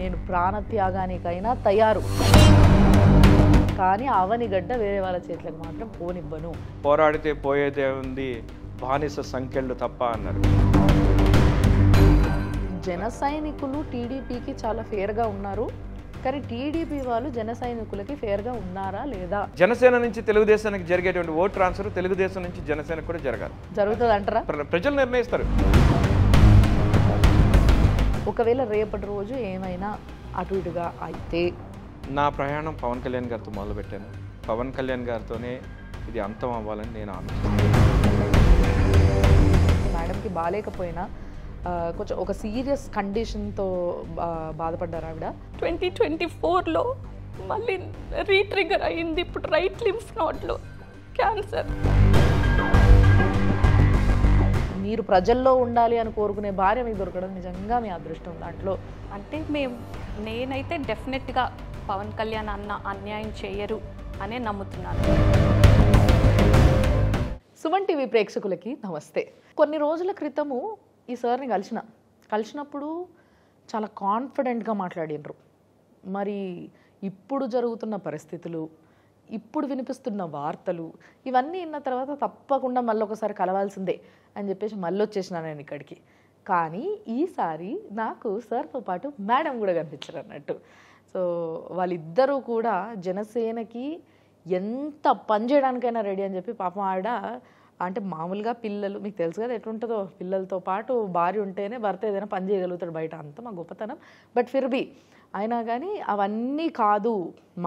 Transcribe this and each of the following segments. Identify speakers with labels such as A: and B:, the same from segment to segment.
A: నేను ప్రాణత్యాగానికైనా తయారు, కానీ అవనిగడ్డ వేరే వాళ్ళ చేతులకు మాత్రం పోనివ్వను.
B: పోరాడితే పోయేదే ఉంది, బానిస సంఖ్యలు తప్ప అన్నారు.
A: జన సైనికులు టీడీపీకి చాలా ఫేర్గా ఉన్నారు, కానీ టీడీపీ వాళ్ళు జన సైనికులకి ఫేర్గా ఉన్నారా లేదా?
B: జనసేన నుంచి తెలుగుదేశానికి జరిగేటువంటి ఓట్ ట్రాన్స్ఫర్ తెలుగుదేశం నుంచి జనసేనకు కూడా జరగాలి.
A: జరుగుతుంది అంటారా?
B: ప్రజలు నిర్ణయిస్తారు.
A: ఒకవేళ రేపటి రోజు ఏమైనా అటు ఇటుగా అయితే
B: నా ప్రయాణం పవన్ కళ్యాణ్ గారితో మొదలుపెట్టాను. పవన్ కళ్యాణ్ గారితోనే ఇది అంతం అవ్వాలని నేను ఆలోచిస్తాను.
A: మేడంకి బాగాలేకపోయినా కొంచెం ఒక సీరియస్ కండిషన్తో బాధపడ్డారు ఆవిడ.
C: 2024లో మళ్ళీ రీట్రిగర్ అయింది. ఇప్పుడు రైట్ లింఫ్ నోడ్లో క్యాన్సర్.
A: మీరు ప్రజల్లో ఉండాలి అని కోరుకునే భార్య మీకు దొరకడం నిజంగా మీ అదృష్టం. దాంట్లో
C: అంటే నేనైతే డెఫినెట్గా పవన్ కళ్యాణ్ అన్న అన్యాయం చేయరు అనే నమ్ముతున్నాను.
A: సుమన్ టీవీ ప్రేక్షకులకి నమస్తే. కొన్ని రోజుల క్రితము ఈ సార్ని కలిసినప్పుడు చాలా కాన్ఫిడెంట్గా మాట్లాడినరు. మరి ఇప్పుడు జరుగుతున్న పరిస్థితులు, ఇప్పుడు వినిపిస్తున్న వార్తలు ఇవన్నీ విన్న తర్వాత తప్పకుండా మళ్ళీ ఒకసారి కలవాల్సిందే అని చెప్పేసి మళ్ళీ వచ్చేసినాను నేను ఇక్కడికి. కానీ ఈసారి నాకు సార్తో పాటు మేడం కూడా కనిపించారు అన్నట్టు. సో వాళ్ళిద్దరూ కూడా జనసేనకి ఎంత పని చేయడానికైనా రెడీ అని చెప్పి పాపం ఆవిడ అంటే మామూలుగా పిల్లలు మీకు తెలుసు కదా ఎట్లుంటుందో, పిల్లలతో పాటు భార్య ఉంటేనే భర్త ఏదైనా పని చేయగలుగుతాడు బయట, అంత మా గొప్పతనం. బట్ ఫిర్బీ అయినా కానీ అవన్నీ కాదు,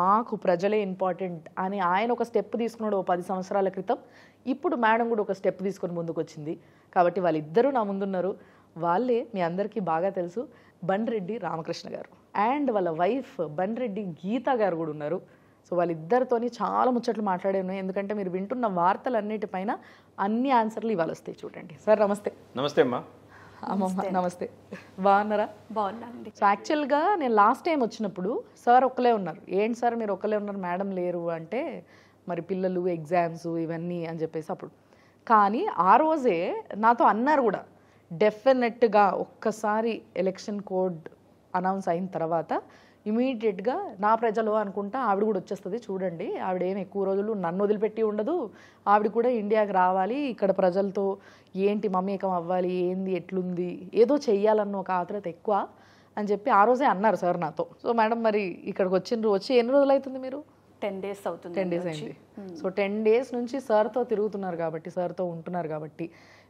A: మాకు ప్రజలే ఇంపార్టెంట్ అని ఆయన ఒక స్టెప్ తీసుకున్నాడు 10 సంవత్సరాల క్రితం. ఇప్పుడు మేడం కూడా ఒక స్టెప్ తీసుకొని ముందుకు వచ్చింది. కాబట్టి వాళ్ళిద్దరూ నా ముందున్నారు. వాళ్ళే మీ అందరికీ బాగా తెలుసు, బండ్రెడ్డి రామకృష్ణ గారు అండ్ వాళ్ళ వైఫ్ బండ్రెడ్డి గీత గారు కూడా ఉన్నారు. సో వాళ్ళిద్దరితోని చాలా ముచ్చట్లు మాట్లాడే ఉన్నాయి, ఎందుకంటే మీరు వింటున్న వార్తలన్నిటిపైన అన్ని ఆన్సర్లు ఇవాళ వస్తాయి. చూడండి సార్. నమస్తే.
B: నమస్తే అమ్మా.
A: అమ్మమ్మ నమస్తే. బాగున్నారా?
C: బాగున్నాండి.
A: సో యాక్చువల్గా నేను లాస్ట్ టైం వచ్చినప్పుడు సార్ ఒక్కలే ఉన్నారు. ఏంటి సార్ మీరు ఒక్కలే ఉన్నారు, మేడం లేరు అంటే మరి పిల్లలు ఎగ్జామ్స్ ఇవన్నీ అని చెప్పేసి అప్పుడు. కానీ ఆ రోజే నాతో అన్నారు కూడా, డెఫినెట్గా ఒక్కసారి ఎలక్షన్ కోడ్ అనౌన్స్ అయిన తర్వాత ఇమీడియట్గా నా ప్రజలు అనుకుంటా ఆవిడ కూడా వచ్చేస్తుంది, చూడండి ఆవిడ ఏమి ఎక్కువ రోజులు నన్ను వదిలిపెట్టి ఉండదు, ఆవిడ కూడా ఇండియాకి రావాలి, ఇక్కడ ప్రజలతో ఏంటి మమేకం అవ్వాలి, ఏంది ఎట్లుంది ఏదో చెయ్యాలన్న ఒక ఆత్రత ఎక్కువ అని చెప్పి ఆ రోజే అన్నారు సార్ నాతో. సో మేడం మరి ఇక్కడికి వచ్చి ఎన్ని రోజులు అవుతుంది మీరు?
C: 10 days అవుతుంది.
A: 10 days అయింది. సో 10 days నుంచి సార్తో తిరుగుతున్నారు కాబట్టి, సార్తో ఉంటున్నారు కాబట్టి,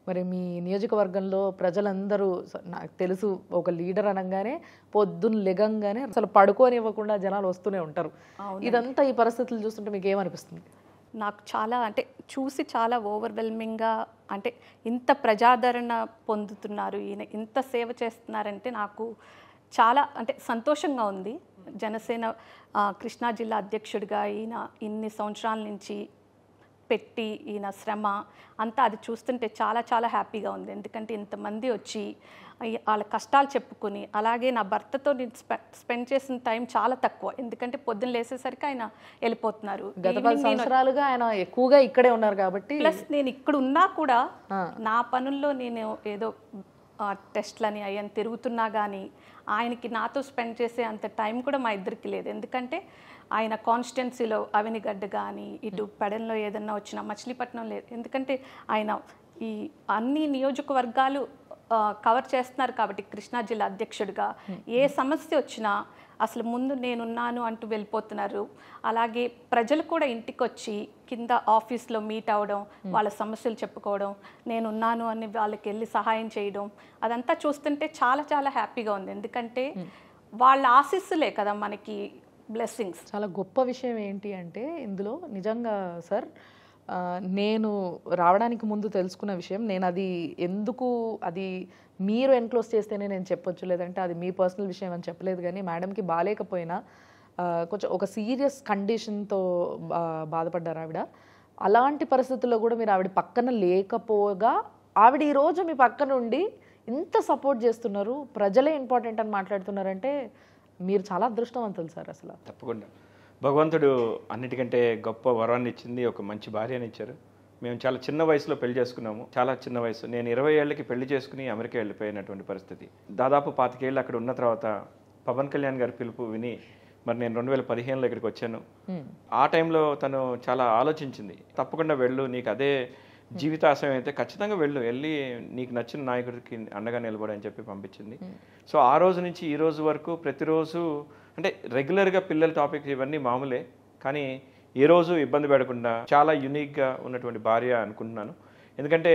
A: మరి మీ నియోజకవర్గంలో ప్రజలందరూ నాకు తెలుసు ఒక లీడర్ అనగానే పొద్దున్న లెగంగానే అసలు పడుకోనివ్వకుండా జనాలు వస్తూనే ఉంటారు. ఇదంతా ఈ పరిస్థితులు చూస్తుంటే మీకు ఏమనిపిస్తుంది?
C: నాకు చాలా చూసి చాలా ఓవర్వెల్మింగ్గా, అంటే ఇంత ప్రజాదరణ పొందుతున్నారు, ఈయన ఇంత సేవ చేస్తున్నారంటే నాకు చాలా సంతోషంగా ఉంది. జనసేన కృష్ణా జిల్లా అధ్యక్షుడిగా ఈయన ఇన్ని సంవత్సరాల నుంచి పెట్టి ఈయన శ్రమ అంతా అది చూస్తుంటే చాలా చాలా హ్యాపీగా ఉంది. ఎందుకంటే ఇంతమంది వచ్చి వాళ్ళ కష్టాలు చెప్పుకొని, అలాగే నా భర్తతో నేను స్పెండ్ చేసిన టైం చాలా తక్కువ, ఎందుకంటే పొద్దున్న లేసేసరికి ఆయన వెళ్ళిపోతున్నారు.
A: గత 10 సంవత్సరాలుగా ఆయన ఎక్కువగా ఇక్కడే ఉన్నారు కాబట్టి,
C: ప్లస్ నేను ఇక్కడ ఉన్నా కూడా నా పనుల్లో నేను ఏదో టెస్ట్లని అయ్యని తిరుగుతున్నా కానీ ఆయనకి నాతో స్పెండ్ చేసే అంత టైం కూడా మా ఇద్దరికి లేదు. ఎందుకంటే ఆయన కాన్స్టిట్యున్సీలో అవనిగడ్డ కానీ, ఇటు పెడన్లో ఏదన్నా వచ్చినా మచిలీపట్నం లేదు, ఎందుకంటే ఆయన ఈ అన్ని నియోజకవర్గాలు కవర్ చేస్తున్నారు కాబట్టి కృష్ణా జిల్లా అధ్యక్షుడిగా ఏ సమస్య వచ్చినా అసలు ముందు నేనున్నాను అంటూ వెళ్ళిపోతున్నారు. అలాగే ప్రజలు కూడా ఇంటికి వచ్చి కింద ఆఫీస్లో మీట్ అవ్వడం, వాళ్ళ సమస్యలు చెప్పుకోవడం, నేనున్నాను అని వాళ్ళకి వెళ్ళి సహాయం చేయడం, అదంతా చూస్తుంటే చాలా చాలా హ్యాపీగా ఉంది. ఎందుకంటే వాళ్ళ ఆశీస్సులే కదా మనకి బ్లెస్సింగ్స్.
A: చాలా గొప్ప విషయం ఏంటి అంటే ఇందులో నిజంగా సార్, నేను రావడానికి ముందు తెలుసుకున్న విషయం, నేను అది ఎందుకు అది మీరు ఎన్క్లోజ్ చేస్తేనే నేను చెప్పొచ్చు, లేదంటే అది మీ పర్సనల్ విషయం అని చెప్పలేదు. కానీ మేడంకి బాగాలేకపోయినా కొంచెం ఒక సీరియస్ కండిషన్తో బాధపడ్డారు ఆవిడ. అలాంటి పరిస్థితుల్లో కూడా మీరు ఆవిడ పక్కన లేకపోగా ఆవిడ ఈరోజు మీ పక్కన ఉండి ఇంత సపోర్ట్ చేస్తున్నారు, ప్రజలే ఇంపార్టెంట్ అని మాట్లాడుతున్నారంటే మీరు చాలా అదృష్టవంతులు సార్. అసలు
B: తప్పకుండా భగవంతుడు అన్నిటికంటే గొప్ప వరాన్ని ఇచ్చింది, ఒక మంచి భార్యని ఇచ్చారు. మేము చాలా చిన్న వయసులో పెళ్లి చేసుకున్నాము, చాలా చిన్న వయసు. నేను 20 ఏళ్ళకి పెళ్లి చేసుకుని అమెరికా వెళ్ళిపోయినటువంటి పరిస్థితి. దాదాపు 25 ఏళ్ళు అక్కడ ఉన్న తర్వాత పవన్ కళ్యాణ్ గారి పిలుపు విని మరి నేను 2015లో ఇక్కడికి వచ్చాను. ఆ టైంలో తను చాలా ఆలోచించింది. తప్పకుండా వెళ్ళు, నీకు అదే జీవితాశయం అయితే ఖచ్చితంగా వెళ్ళి నీకు నచ్చిన నాయకుడికి అండగా నిలబడని చెప్పి పంపించింది. సో ఆ రోజు నుంచి ఈ రోజు వరకు ప్రతిరోజు అంటే రెగ్యులర్గా పిల్లల టాపిక్స్ ఇవన్నీ మామూలే, కానీ ఏ రోజు ఇబ్బంది పడకుండా చాలా యూనిక్గా ఉన్నటువంటి భార్య అనుకుంటున్నాను. ఎందుకంటే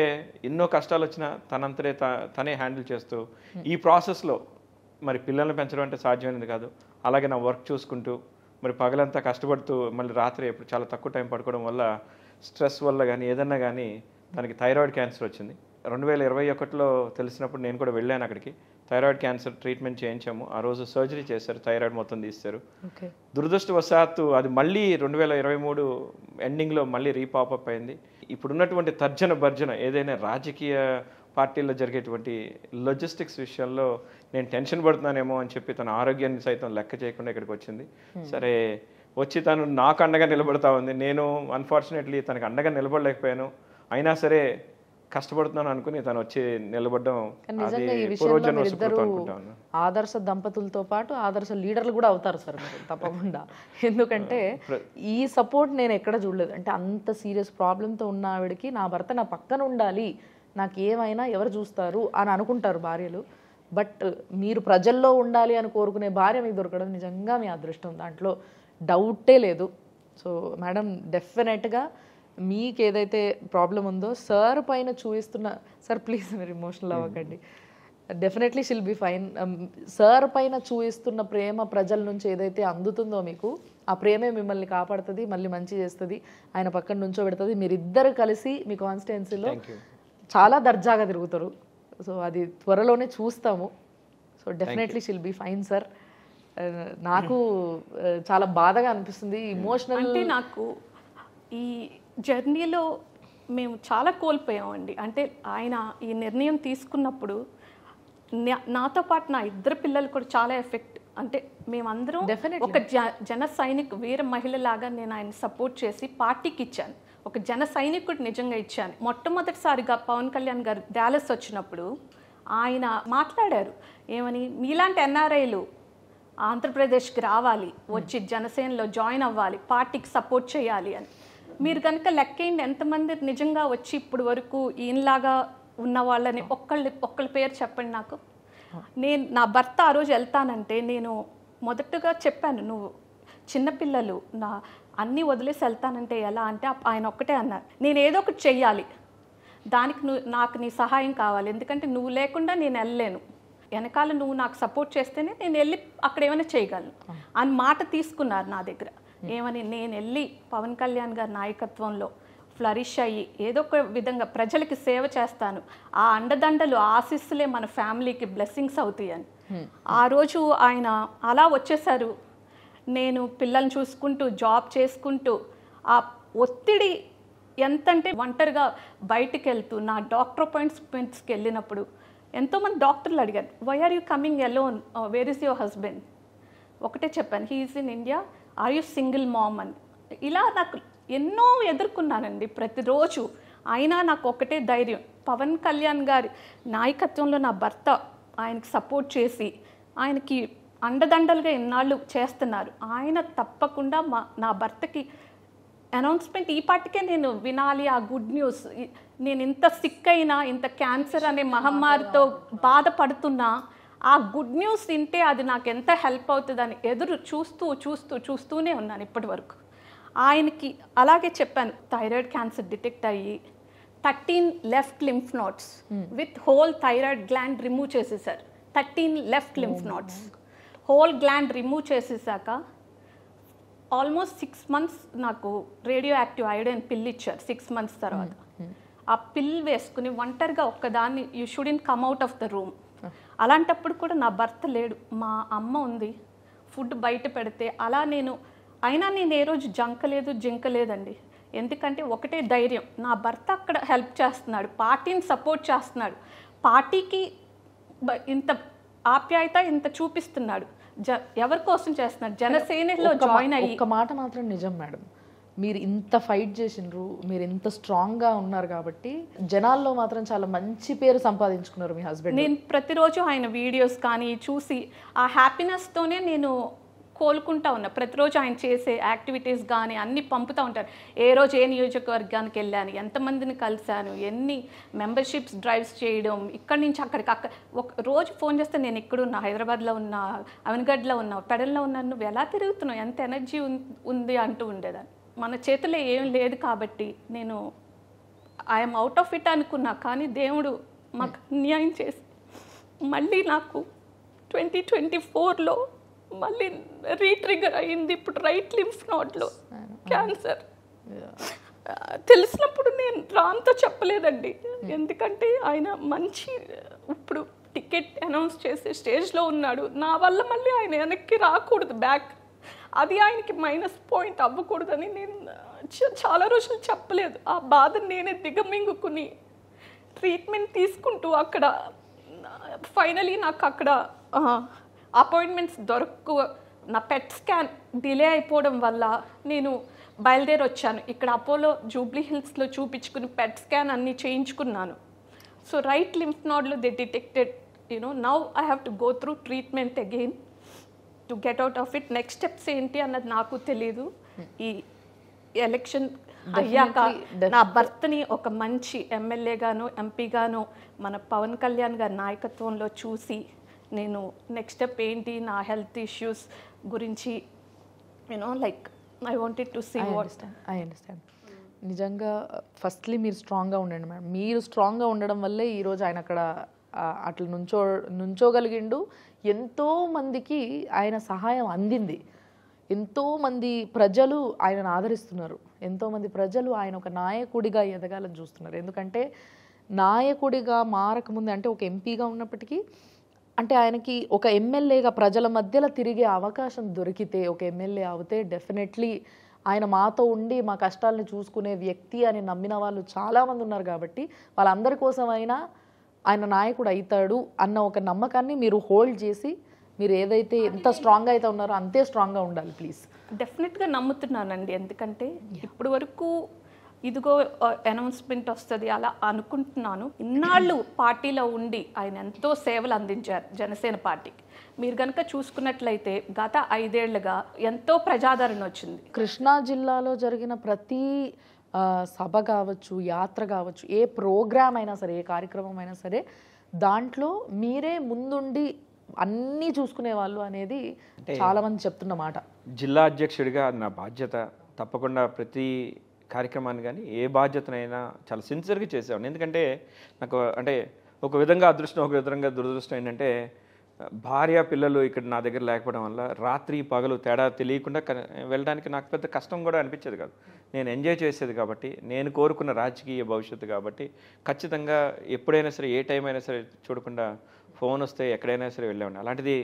B: ఎన్నో కష్టాలు వచ్చినా తనంతరే తనే హ్యాండిల్ చేస్తూ ఈ ప్రాసెస్లో మరి పిల్లల్ని పెంచడం అంటే సాధ్యమైనది కాదు. అలాగే నా వర్క్ చూసుకుంటూ మరి పగలంతా కష్టపడుతూ మళ్ళీ రాత్రి ఎప్పుడు చాలా తక్కువ టైం పడుకోవడం వల్ల స్ట్రెస్ వల్ల కానీ ఏదన్నా కానీ తనకి థైరాయిడ్ క్యాన్సర్ వచ్చింది. 2021లో తెలిసినప్పుడు నేను కూడా వెళ్ళాను అక్కడికి. థైరాయిడ్ క్యాన్సర్ ట్రీట్మెంట్ చేయించాము. ఆ రోజు సర్జరీ చేశారు, థైరాయిడ్ మొత్తం తీస్తారు. దురదృష్టవశాత్తు అది మళ్ళీ 2023 ఎండింగ్లో మళ్ళీ రీపాపప్ అయింది. ఇప్పుడున్నటువంటి తర్జన భర్జన ఏదైనా రాజకీయ పార్టీల్లో జరిగేటువంటి లాజిస్టిక్స్ విషయంలో నేను టెన్షన్ పడుతున్నానేమో అని చెప్పి తన ఆరోగ్యాన్ని సైతం లెక్క చేయకుండా ఇక్కడికి వచ్చింది. సరే వచ్చి తను నాకు అండగా నిలబడతా ఉంది. నేను అన్ఫార్చునేట్లీ తనకు అండగా నిలబడలేకపోయాను. అయినా సరే కష్టపడుతున్నాను అనుకుని తను వచ్చి నిలబడడం
A: ఆదర్శ దంపతులతో పాటు ఆదర్శ లీడర్లు కూడా అవుతారు సార్ మీరు తప్పకుండా. ఎందుకంటే ఈ సపోర్ట్ నేను ఎక్కడ చూడలేదు. అంటే అంత సీరియస్ ప్రాబ్లంతో ఉన్న ఆవిడకి నా భర్త నా పక్కన ఉండాలి, నాకు ఏమైనా ఎవరు చూస్తారు అని అనుకుంటారు భార్యలు. బట్ మీరు ప్రజల్లో ఉండాలి అని కోరుకునే భార్య మీకు దొరకడం నిజంగా మీ అదృష్టం, దాంట్లో డౌటే లేదు. సో మేడం డెఫినెట్గా మీకు ఏదైతే ప్రాబ్లం ఉందో సార్ పైన చూపిస్తున్న, సార్ ప్లీజ్ మీరు ఎమోషనల్ అవ్వకండి, డెఫినెట్లీ షిల్ బి ఫైన్. సార్ పైన చూపిస్తున్న ప్రేమ ప్రజల నుంచి ఏదైతే అందుతుందో మీకు, ఆ ప్రేమే మిమ్మల్ని కాపాడుతుంది, మళ్ళీ మంచి చేస్తుంది, ఆయన పక్కన నుంచో పెడుతుంది. మీరిద్దరు కలిసి మీ కాన్స్టిట్యున్సీలో చాలా దర్జాగా తిరుగుతారు. సో అది త్వరలోనే చూస్తాము. So definitely షిల్ be fine sir. నాకు చాలా బాధగా అనిపిస్తుంది, ఇమోషనల్.
C: అంటే నాకు ఈ జర్నీలో మేము చాలా కోల్పోయామండి. అంటే ఆయన ఈ నిర్ణయం తీసుకున్నప్పుడు నాతో పాటు నా ఇద్దరు పిల్లలు కూడా చాలా ఎఫెక్ట్. అంటే మేమందరం ఒక జన సైనిక్ వీర మహిళలాగా నేను ఆయన సపోర్ట్ చేసి పార్టీకి ఇచ్చాను, ఒక జన సైనికుడు నిజంగా ఇచ్చాను. మొట్టమొదటిసారిగా పవన్ కళ్యాణ్ గారు డాలస్ వచ్చినప్పుడు ఆయన మాట్లాడారు ఏమని, మీలాంటి ఎన్ఆర్ఐలు ఆంధ్రప్రదేశ్కి రావాలి, వచ్చి జనసేనలో జాయిన్ అవ్వాలి, పార్టీకి సపోర్ట్ చేయాలి అని. మీరు కనుక లెక్కేయండి ఎంతమంది నిజంగా వచ్చి ఇప్పుడు వరకు ఈయనలాగా ఉన్న వాళ్ళని ఒక్కళ్ళ పేరు చెప్పండి నాకు. నేను నా భర్త ఆ రోజు వెళ్తానంటే నేను మొదటగా చెప్పాను, నువ్వు చిన్నపిల్లలు నా అన్నీ వదిలేసి వెళ్తానంటే ఎలా అంటే ఆయన ఒక్కటే అన్నారు, నేను ఏదో ఒకటి చెయ్యాలి, దానికి నాకు నీ సహాయం కావాలి, ఎందుకంటే నువ్వు లేకుండా నేను వెళ్ళలేను, వెనకాల నువ్వు నాకు సపోర్ట్ చేస్తేనే నేను వెళ్ళి అక్కడ ఏమైనా చేయగలను అని మాట తీసుకున్నారు నా దగ్గర. ఏమని, నేను వెళ్ళి పవన్ కళ్యాణ్ గారి నాయకత్వంలో ఫ్లరిష్ అయ్యి ఏదో ఒక విధంగా ప్రజలకి సేవ చేస్తాను, ఆ అండదండలు ఆశీస్సులే మన ఫ్యామిలీకి బ్లెస్సింగ్స్ అవుతాయి అని. ఆ రోజు ఆయన అలా వచ్చేసారు. నేను పిల్లల్ని చూసుకుంటూ జాబ్ చేసుకుంటూ ఆ ఒత్తిడి ఎంతంటే ఒంటరిగా బయటికి వెళ్తూ నా డాక్టర్ అపాయింట్మెంట్స్కి వెళ్ళినప్పుడు ఎంతోమంది డాక్టర్లు అడిగారు, why are you coming alone, where is your husband? ఒకటే చెప్పాను, he is in India, are you single mom అని. ఇలా నాకు ఎన్నో ఎదుర్కొన్నానండి ప్రతిరోజు. అయినా నాకు ఒకటే ధైర్యం, పవన్ కళ్యాణ్ గారి నాయకత్వంలో నా భర్త ఆయనకి సపోర్ట్ చేసి ఆయనకి అండదండలుగా ఎన్నాళ్ళు చేస్తున్నారు. ఆయన తప్పకుండా నా భర్తకి అనౌన్స్మెంట్ ఈ పాటికే నేను వినాలి, ఆ గుడ్ న్యూస్. నేను ఇంత సిక్ అయినా, ఇంత క్యాన్సర్ అనే మహమ్మారితో బాధపడుతున్నా ఆ గుడ్ న్యూస్ వింటే అది నాకు ఎంత హెల్ప్ అవుతుందని ఎదురు చూస్తూనే ఉన్నాను ఇప్పటి వరకు. ఆయనకి అలాగే చెప్పాను, థైరాయిడ్ క్యాన్సర్ డిటెక్ట్ అయ్యి 13 left lymph nodes with whole thyroid gland remove చేసేసారు. 13 left lymph nodes whole gland remove చేసేసాక ఆల్మోస్ట్ 6 months నాకు రేడియో యాక్టివ్ అయోడైన్ పిల్ ఇచ్చారు. 6 months తర్వాత ఆ పిల్ వేసుకుని ఒంటరిగా ఒక్కదాన్ని, you shouldn't come out of the room. అలాంటప్పుడు కూడా నా భర్త లేడు, మా అమ్మ ఉంది, ఫుడ్ బయట పెడితే అలా అయినా నేను ఏ రోజు జింకలేదండి. ఎందుకంటే ఒకటే ధైర్యం, నా భర్త అక్కడ హెల్ప్ చేస్తున్నాడు, పార్టీని సపోర్ట్ చేస్తున్నాడు, పార్టీకి ఇంత ఆప్యాయత ఇంత చూపిస్తున్నాడు, ఎవరి కోసం చేస్తున్నాడు, జనసేనలో జాయిన్ అయ్యి.
A: ఒక మాట మాత్రం నిజం మేడం, మీరు ఇంత ఫైట్ చేసిండ్రు, మీరు ఇంత స్ట్రాంగ్గా ఉన్నారు కాబట్టి జనాల్లో మాత్రం చాలా మంచి పేరు సంపాదించుకున్నారు మీ హస్బెండ్.
C: నేను ప్రతిరోజు ఆయన వీడియోస్ కానీ చూసి ఆ హ్యాపీనెస్తోనే నేను కోలుకుంటా ఉన్నా. ప్రతిరోజు ఆయన చేసే యాక్టివిటీస్ కానీ అన్నీ పంపుతూ ఉంటారు. ఏ రోజు ఏ నియోజకవర్గానికి వెళ్ళాను, ఎంతమందిని కలిశాను, ఎన్ని మెంబర్షిప్స్ డ్రైవ్స్ చేయడం, ఇక్కడి నుంచి అక్కడికి ఒక రోజు ఫోన్ చేస్తే నేను ఎక్కడున్నా, హైదరాబాద్లో ఉన్నా, అవన్గఢ్లో ఉన్నా, పెడల్లో ఉన్నా, నువ్వు ఎలా తిరుగుతున్నావు, ఎంత ఎనర్జీ ఉంది అంటూ ఉండేదాన్ని. మన చేతిలో ఏం లేదు కాబట్టి నేను ఐఎమ్ అవుట్ ఆఫ్ ఇట్ అనుకున్నా. కానీ దేవుడు మాకు అన్యాయం చేసి మళ్ళీ నాకు 2024లో మళ్ళీ రీట్రిగర్ అయ్యింది. ఇప్పుడు రైట్ లింఫ్ నోడ్లో క్యాన్సర్. తెలిసినప్పుడు నేను రాంతో చెప్పలేదండి, ఎందుకంటే ఆయన మంచి ఇప్పుడు టికెట్ అనౌన్స్ చేసి స్టేజ్లో ఉన్నాడు. నా వల్ల మళ్ళీ ఆయన వెనక్కి రాకూడదు, బ్యాక్, అది ఆయనకి మైనస్ పాయింట్ అవ్వకూడదని నేను చాలా రోజులు చెప్పలేదు. ఆ బాధ నేనే దిగమింగుకుని ట్రీట్మెంట్ తీసుకుంటూ అక్కడ ఫైనలీ నాకు అక్కడ అపాయింట్మెంట్స్ నా పెట్ స్కాన్ డిలే అయిపోవడం వల్ల నేను బయలుదేరి వచ్చాను. ఇక్కడ అపోలో జూబ్లీ హిల్స్లో చూపించుకుని పెట్ స్కాన్ అన్నీ చేయించుకున్నాను. సో రైట్ లింఫ్ నోడ్లో they detected, now I have to go through treatment again to get out of it. Next steps ఏంటి అన్నది నాకు తెలీదు. ఈ ఎలక్షన్ అయ్యాక నా భర్తని ఒక మంచి ఎమ్మెల్యేగాను ఎంపీగాను మన పవన్ కళ్యాణ్ గారి నాయకత్వంలో చూసి నేను నెక్స్ట్ స్టెప్ ఏంటి, నా హెల్త్ ఇష్యూస్ గురించి like I wanted to see what.
A: I understand. నిజంగా ఫస్ట్లీ మీరు స్ట్రాంగ్గా ఉండండి మేడం. మీరు స్ట్రాంగ్గా ఉండడం వల్లే ఈరోజు ఆయన అక్కడ అట్లా నుంచోగలిగిండు. ఎంతోమందికి ఆయన సహాయం అందింది. ఎంతోమంది ప్రజలు ఆయనను ఆదరిస్తున్నారు. ఎంతోమంది ప్రజలు ఆయన ఒక నాయకుడిగా ఎదగాలని చూస్తున్నారు. ఎందుకంటే నాయకుడిగా మారకముందు, అంటే ఒక ఎంపీగా ఉన్నప్పటికీ, అంటే ఆయనకి ఒక ఎమ్మెల్యేగా ప్రజల మధ్యలో తిరిగే అవకాశం దొరికితే, ఒక ఎమ్మెల్యే అవుతే డెఫినెట్లీ ఆయన మాతో ఉండి మా కష్టాలను చూసుకునే వ్యక్తి అని నమ్మిన వాళ్ళు చాలామంది ఉన్నారు. కాబట్టి వాళ్ళందరి కోసం అయినా ఆయన నాయకుడు అవుతాడు అన్న ఒక నమ్మకాన్ని మీరు హోల్డ్ చేసి, మీరు ఏదైతే ఎంత స్ట్రాంగ్గా అయితే ఉన్నారో అంతే స్ట్రాంగ్గా ఉండాలి ప్లీజ్.
C: డెఫినెట్గా నమ్ముతున్నానండి. ఎందుకంటే ఇప్పుడు వరకు ఇదిగో అనౌన్స్మెంట్ వస్తుంది అలా అనుకుంటున్నాను. ఇన్నాళ్ళు పార్టీలో ఉండి ఆయన ఎంతో సేవలు అందించారు జనసేన పార్టీకి. మీరు కనుక చూసుకున్నట్లయితే గత 5 ఏళ్లుగా ఎంతో ప్రజాదరణ వచ్చింది.
A: కృష్ణా జిల్లాలో జరిగిన ప్రతి సభ కావచ్చు, యాత్ర కావచ్చు, ఏ ప్రోగ్రామ్ అయినా సరే, ఏ కార్యక్రమం అయినా సరే, దాంట్లో మీరే ముందుండి అన్నీ చూసుకునే వాళ్ళు అనేది చాలా మంది చెప్తున్న మాట.
B: జిల్లా అధ్యక్షుడిగా అది నా బాధ్యత. తప్పకుండా ప్రతి కార్యక్రమాన్ని కానీ ఏ బాధ్యతనైనా చాలా సిన్సియర్గా చేసేవాడిని. ఎందుకంటే నాకు అంటే ఒక విధంగా అదృష్టం, ఒక విధంగా దురదృష్టం ఏంటంటే భార్య పిల్లలు ఇక్కడ నా దగ్గర లేకపోవడం వల్ల రాత్రి పగలు తేడా తెలియకుండా వెళ్ళడానికి నాకు పెద్ద కష్టం కూడా అనిపించేది కాదు. నేను ఎంజాయ్ చేసేది కాబట్టి, నేను కోరుకున్న రాజకీయ భవిష్యత్తు కాబట్టి ఖచ్చితంగా ఎప్పుడైనా సరే, ఏ టైం అయినా సరే చూడకుండా ఫోన్ వస్తే ఎక్కడైనా సరే వెళ్ళేవాడిని. అలాంటిది